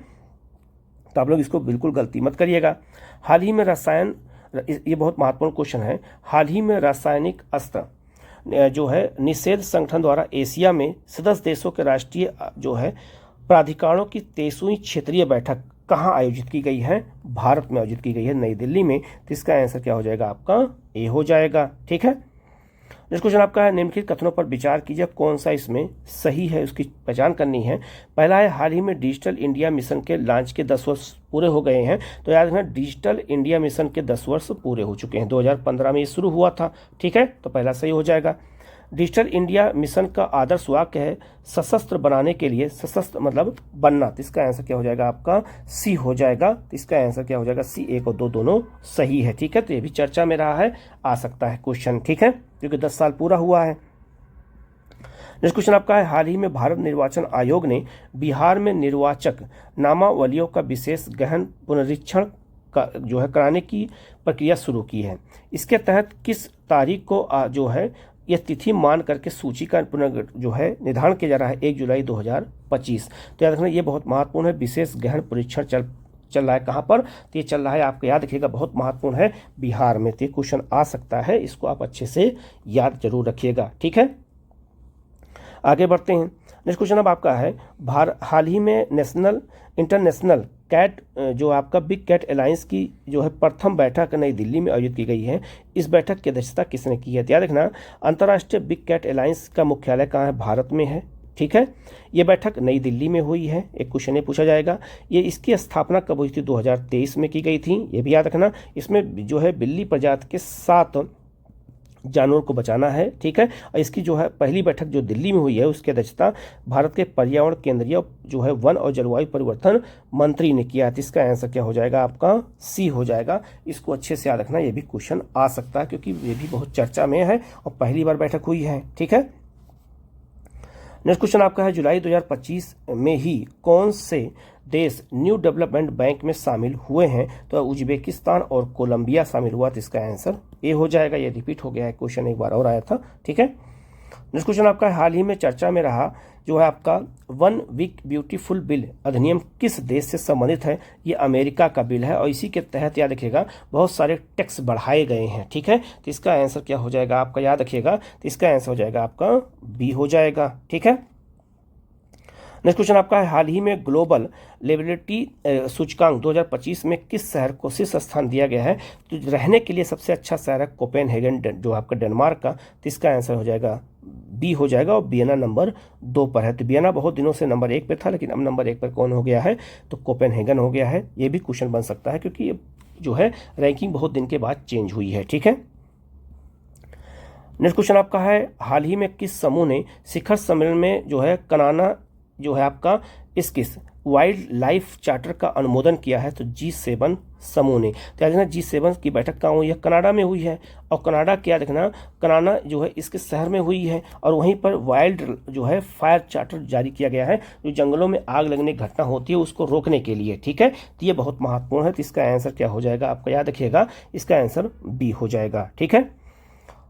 तो आप लोग इसको बिल्कुल गलती मत करिएगा। हाल ही में रसायन, ये बहुत महत्वपूर्ण क्वेश्चन है, हाल ही में रासायनिक अस्त्र जो है निषेध संगठन द्वारा एशिया में सदस्य देशों के राष्ट्रीय जो है प्राधिकारों की 23वीं क्षेत्रीय बैठक कहाँ आयोजित की गई है, भारत में आयोजित की गई है, नई दिल्ली में। तो इसका आंसर क्या हो जाएगा आपका ए हो जाएगा, ठीक है। नेक्स्ट क्वेश्चन आपका है, निम्नलिखित कथनों पर विचार कीजिए कौन सा इसमें सही है, उसकी पहचान करनी है। पहला है हाल ही में डिजिटल इंडिया मिशन के लॉन्च के 10 वर्ष पूरे हो गए हैं। तो याद रखना डिजिटल इंडिया मिशन के 10 वर्ष पूरे हो चुके हैं, 2015 में ये शुरू हुआ था, ठीक है। तो पहला सही हो जाएगा। डिजिटल इंडिया मिशन का आदर्श वाक्य है सशस्त्र बनाने के लिए, सशस्त्र मतलब बनना, तो इसका आंसर क्या हो जाएगा आपका सी हो जाएगा। तो इसका आंसर क्या हो जाएगा सी, 1 और 2 दोनों सही है। ठीक है, तो ये भी चर्चा में रहा है, आ सकता है क्वेश्चन। ठीक है, क्योंकि 10 साल पूरा हुआ है। नेक्स्ट क्वेश्चन आपका है, हाल ही में भारत निर्वाचन आयोग ने बिहार में निर्वाचक नामावलियों का विशेष गहन पुनरीक्षण का जो है कराने की प्रक्रिया शुरू की है। इसके तहत किस तारीख को जो है यह तिथि मान करके सूची का जो है निर्धारण किया जा रहा है, 1 जुलाई 2025। तो याद रखना ये बहुत महत्वपूर्ण है। विशेष गहन परीक्षण चल रहा है कहाँ पर, तो ये चल रहा है आपको याद रखिएगा, बहुत महत्वपूर्ण है, बिहार में। तो क्वेश्चन आ सकता है, इसको आप अच्छे से याद जरूर रखिएगा। ठीक है, आगे बढ़ते हैं। नेक्स्ट क्वेश्चन अब आपका है, हाल ही में इंटरनेशनल कैट जो आपका बिग कैट अलायंस की जो है प्रथम बैठक नई दिल्ली में आयोजित की गई है। इस बैठक की अध्यक्षता किसने की है? तो याद रखना अंतर्राष्ट्रीय बिग कैट अलायंस का मुख्यालय कहाँ है? भारत में है। ठीक है, ये बैठक नई दिल्ली में हुई है। एक क्वेश्चन ये पूछा जाएगा, ये इसकी स्थापना कब हुई थी? 2023 में की गई थी, ये भी याद रखना। इसमें जो है बिल्ली प्रजाति के 7 जानवरों को बचाना है। ठीक है, और इसकी जो है पहली बैठक जो दिल्ली में हुई है उसकी अध्यक्षता भारत के पर्यावरण केंद्रीय जो है वन और जलवायु परिवर्तन मंत्री ने किया है। इसका आंसर क्या हो जाएगा आपका सी हो जाएगा। इसको अच्छे से याद रखना, ये भी क्वेश्चन आ सकता है क्योंकि ये भी बहुत चर्चा में है और पहली बार बैठक हुई है। ठीक है, नेक्स्ट क्वेश्चन आपका है, जुलाई 2025 में ही कौन से देश न्यू डेवलपमेंट बैंक में शामिल हुए हैं? तो उज्बेकिस्तान और कोलंबिया शामिल हुआ। तो इसका आंसर ए हो जाएगा। ये रिपीट हो गया है, क्वेश्चन एक बार और आया था। ठीक है, नेक्स्ट क्वेश्चन आपका हाल ही में चर्चा में रहा जो है आपका वन वीक ब्यूटीफुल बिल अधिनियम किस देश से संबंधित है? ये अमेरिका का बिल है और इसी के तहत याद रखिएगा बहुत सारे टैक्स बढ़ाए गए हैं। ठीक है, तो इसका आंसर क्या हो जाएगा आपका, याद रखिएगा, तो इसका आंसर हो जाएगा आपका बी हो जाएगा। ठीक है, नेक्स्ट क्वेश्चन आपका है, हाल ही में ग्लोबल लिवरेटी सूचकांक 2025 में किस शहर को शीर्ष स्थान दिया गया है? तो रहने के लिए सबसे अच्छा शहर है कोपेनहेगन जो आपका डेनमार्क का। तो इसका आंसर हो जाएगा बी हो जाएगा और वियना नंबर 2 पर है। तो वियना बहुत दिनों से नंबर 1 पे था, लेकिन अब नंबर 1 पर कौन हो गया है? तो कोपेनहेगन हो गया है। ये भी क्वेश्चन बन सकता है क्योंकि ये जो है रैंकिंग बहुत दिन के बाद चेंज हुई है। ठीक है, नेक्स्ट क्वेश्चन आपका है, हाल ही में किस समूह ने शिखर सम्मेलन में जो है कनाना जो है आपका किस वाइल्ड लाइफ चार्टर का अनुमोदन किया है? तो G7 समूह ने। तो याद रखना G7 की बैठक कहाँ हुई है? कनाडा में हुई है। और कनाडा क्या देखना, कनाडा जो है इसके शहर में हुई है और वहीं पर वाइल्ड जो है फायर चार्टर जारी किया गया है, जो जंगलों में आग लगने की घटना होती है उसको रोकने के लिए। ठीक है, तो ये बहुत महत्वपूर्ण है। तो इसका आंसर क्या हो जाएगा आपका, याद रखिएगा, इसका आंसर बी हो जाएगा। ठीक है,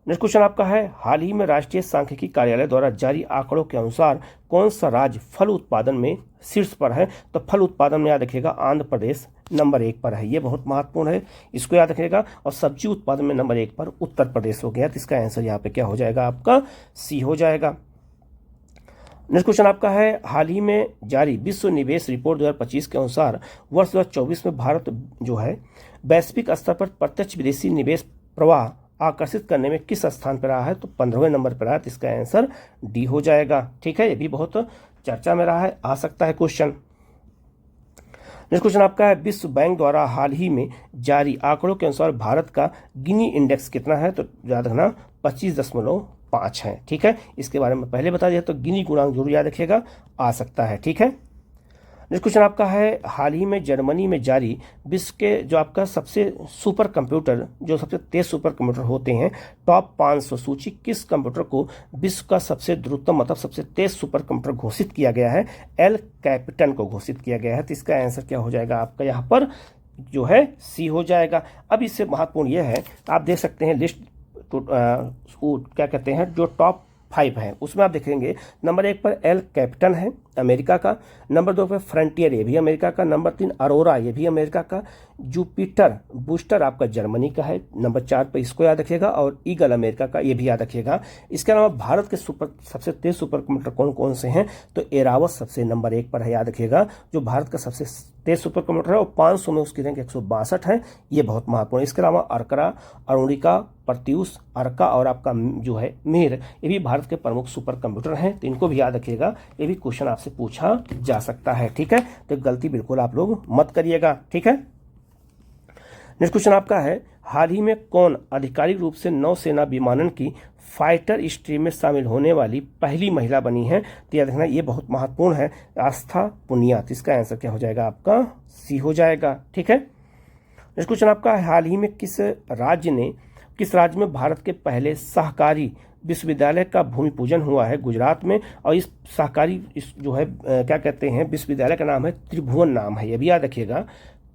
नेक्स्ट क्वेश्चन आपका है, हाल ही में राष्ट्रीय सांख्यिकी कार्यालय द्वारा जारी आंकड़ों के अनुसार कौन सा राज्य फल उत्पादन में शीर्ष पर है? तो फल उत्पादन में याद रखिएगा आंध्र प्रदेश नंबर 1 पर है। ये बहुत महत्वपूर्ण है, इसको याद रखिएगा। और सब्जी उत्पादन में नंबर 1 पर उत्तर प्रदेश हो गया। तो इसका आंसर यहाँ पे क्या हो जाएगा आपका सी हो जाएगा। नेक्स्ट क्वेश्चन आपका है, हाल ही में जारी विश्व निवेश रिपोर्ट 2025 के अनुसार वर्ष 2024 में भारत जो है वैश्विक स्तर पर प्रत्यक्ष विदेशी निवेश प्रवाह आकर्षित करने में किस स्थान पर रहा है? तो 15वें नंबर पर रहा है। तो इसका आंसर डी हो जाएगा। ठीक है, ये भी बहुत चर्चा में रहा है, आ सकता है क्वेश्चन। नेक्स्ट क्वेश्चन आपका है, विश्व बैंक द्वारा हाल ही में जारी आंकड़ों के अनुसार भारत का गिनी इंडेक्स कितना है? तो याद रखना 25.5 है। ठीक है, इसके बारे में पहले बता दिया, तो गिनी गुणांक जरूर याद रखिएगा, आ सकता है। ठीक है, नेक्स्ट क्वेश्चन आपका है, हाल ही में जर्मनी में जारी विश्व के जो आपका सबसे सुपर कंप्यूटर, जो सबसे तेज सुपर कंप्यूटर होते हैं, टॉप 500 सूची किस कंप्यूटर को विश्व का सबसे द्रुततम मतलब सबसे तेज सुपर कंप्यूटर घोषित किया गया है? एल कैपिटन को घोषित किया गया है। तो इसका आंसर क्या हो जाएगा आपका यहाँ पर जो है सी हो जाएगा। अब इससे महत्वपूर्ण यह है, आप देख सकते हैं लिस्ट क्या कहते हैं जो टॉप 5 है, उसमें आप देखेंगे नंबर 1 पर एल कैपिटन है अमेरिका का, नंबर 2 पर फ्रंटियर ये भी अमेरिका का, नंबर 3 अरोरा ये भी अमेरिका का, जुपिटर बूस्टर आपका जर्मनी का है, नंबर 4 पर इसको याद रखिएगा, और ईगल अमेरिका का ये भी याद रखिएगा। इसके अलावा भारत के सबसे तेज सुपर कंप्यूटर कौन कौन से हैं? तो एरावत सबसे नंबर 1 पर है, याद रखिएगा, जो भारत का सबसे तेज सुपर कंप्यूटर है, और 500 में उसकी रैंक 162 है। ये बहुत महत्वपूर्ण है। इसके अलावा अर्करा, अरुणिका, प्रत्यूष, अर्का और आपका जो है मिहिर, ये भी भारत के प्रमुख सुपर कंप्यूटर हैं। तो इनको भी याद रखिएगा, ये भी क्वेश्चन आपसे पूछा जा सकता है। ठीक है, तो गलती बिल्कुल आप लोग मत करिएगा। ठीक है, नेक्स्ट क्वेश्चन आपका है, हाल ही में कौन आधिकारिक रूप से नौसेना विमानन की फाइटर स्ट्रीम में शामिल होने वाली पहली महिला बनी है? तो याद रखना ये बहुत महत्वपूर्ण है, आस्था पुनिया। तो इसका आंसर क्या हो जाएगा आपका? सी हो जाएगा। ठीक है। नेक्स्ट क्वेश्चन आपका, हाल ही में किस राज्य में भारत के पहले सहकारी विश्वविद्यालय का भूमि पूजन हुआ है? गुजरात में। और इस सहकारी जो है क्या कहते हैं, विश्वविद्यालय का नाम है त्रिभुवन नाम है, ये भी याद रखिएगा,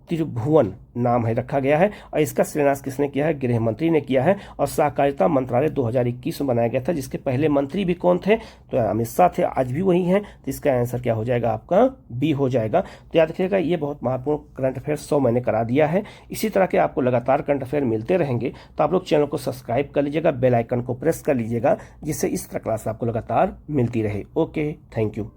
त्रिभुवन नाम है रखा गया है। और इसका शिलान्यास किसने किया है? गृह मंत्री ने किया है। और सहकारिता मंत्रालय 2021 में बनाया गया था, जिसके पहले मंत्री भी कौन थे? तो अमित शाह थे, आज भी वही हैं। तो इसका आंसर क्या हो जाएगा आपका? बी हो जाएगा। तो याद रखिएगा ये बहुत महत्वपूर्ण करंट अफेयर 100 मैंने करा दिया है। इसी तरह के आपको लगातार करंट अफेयर मिलते रहेंगे, तो आप लोग चैनल को सब्सक्राइब कर लीजिएगा, बेल आइकन को प्रेस कर लीजिएगा, जिससे इस तरह क्लास आपको लगातार मिलती रहे। Okay, thank you.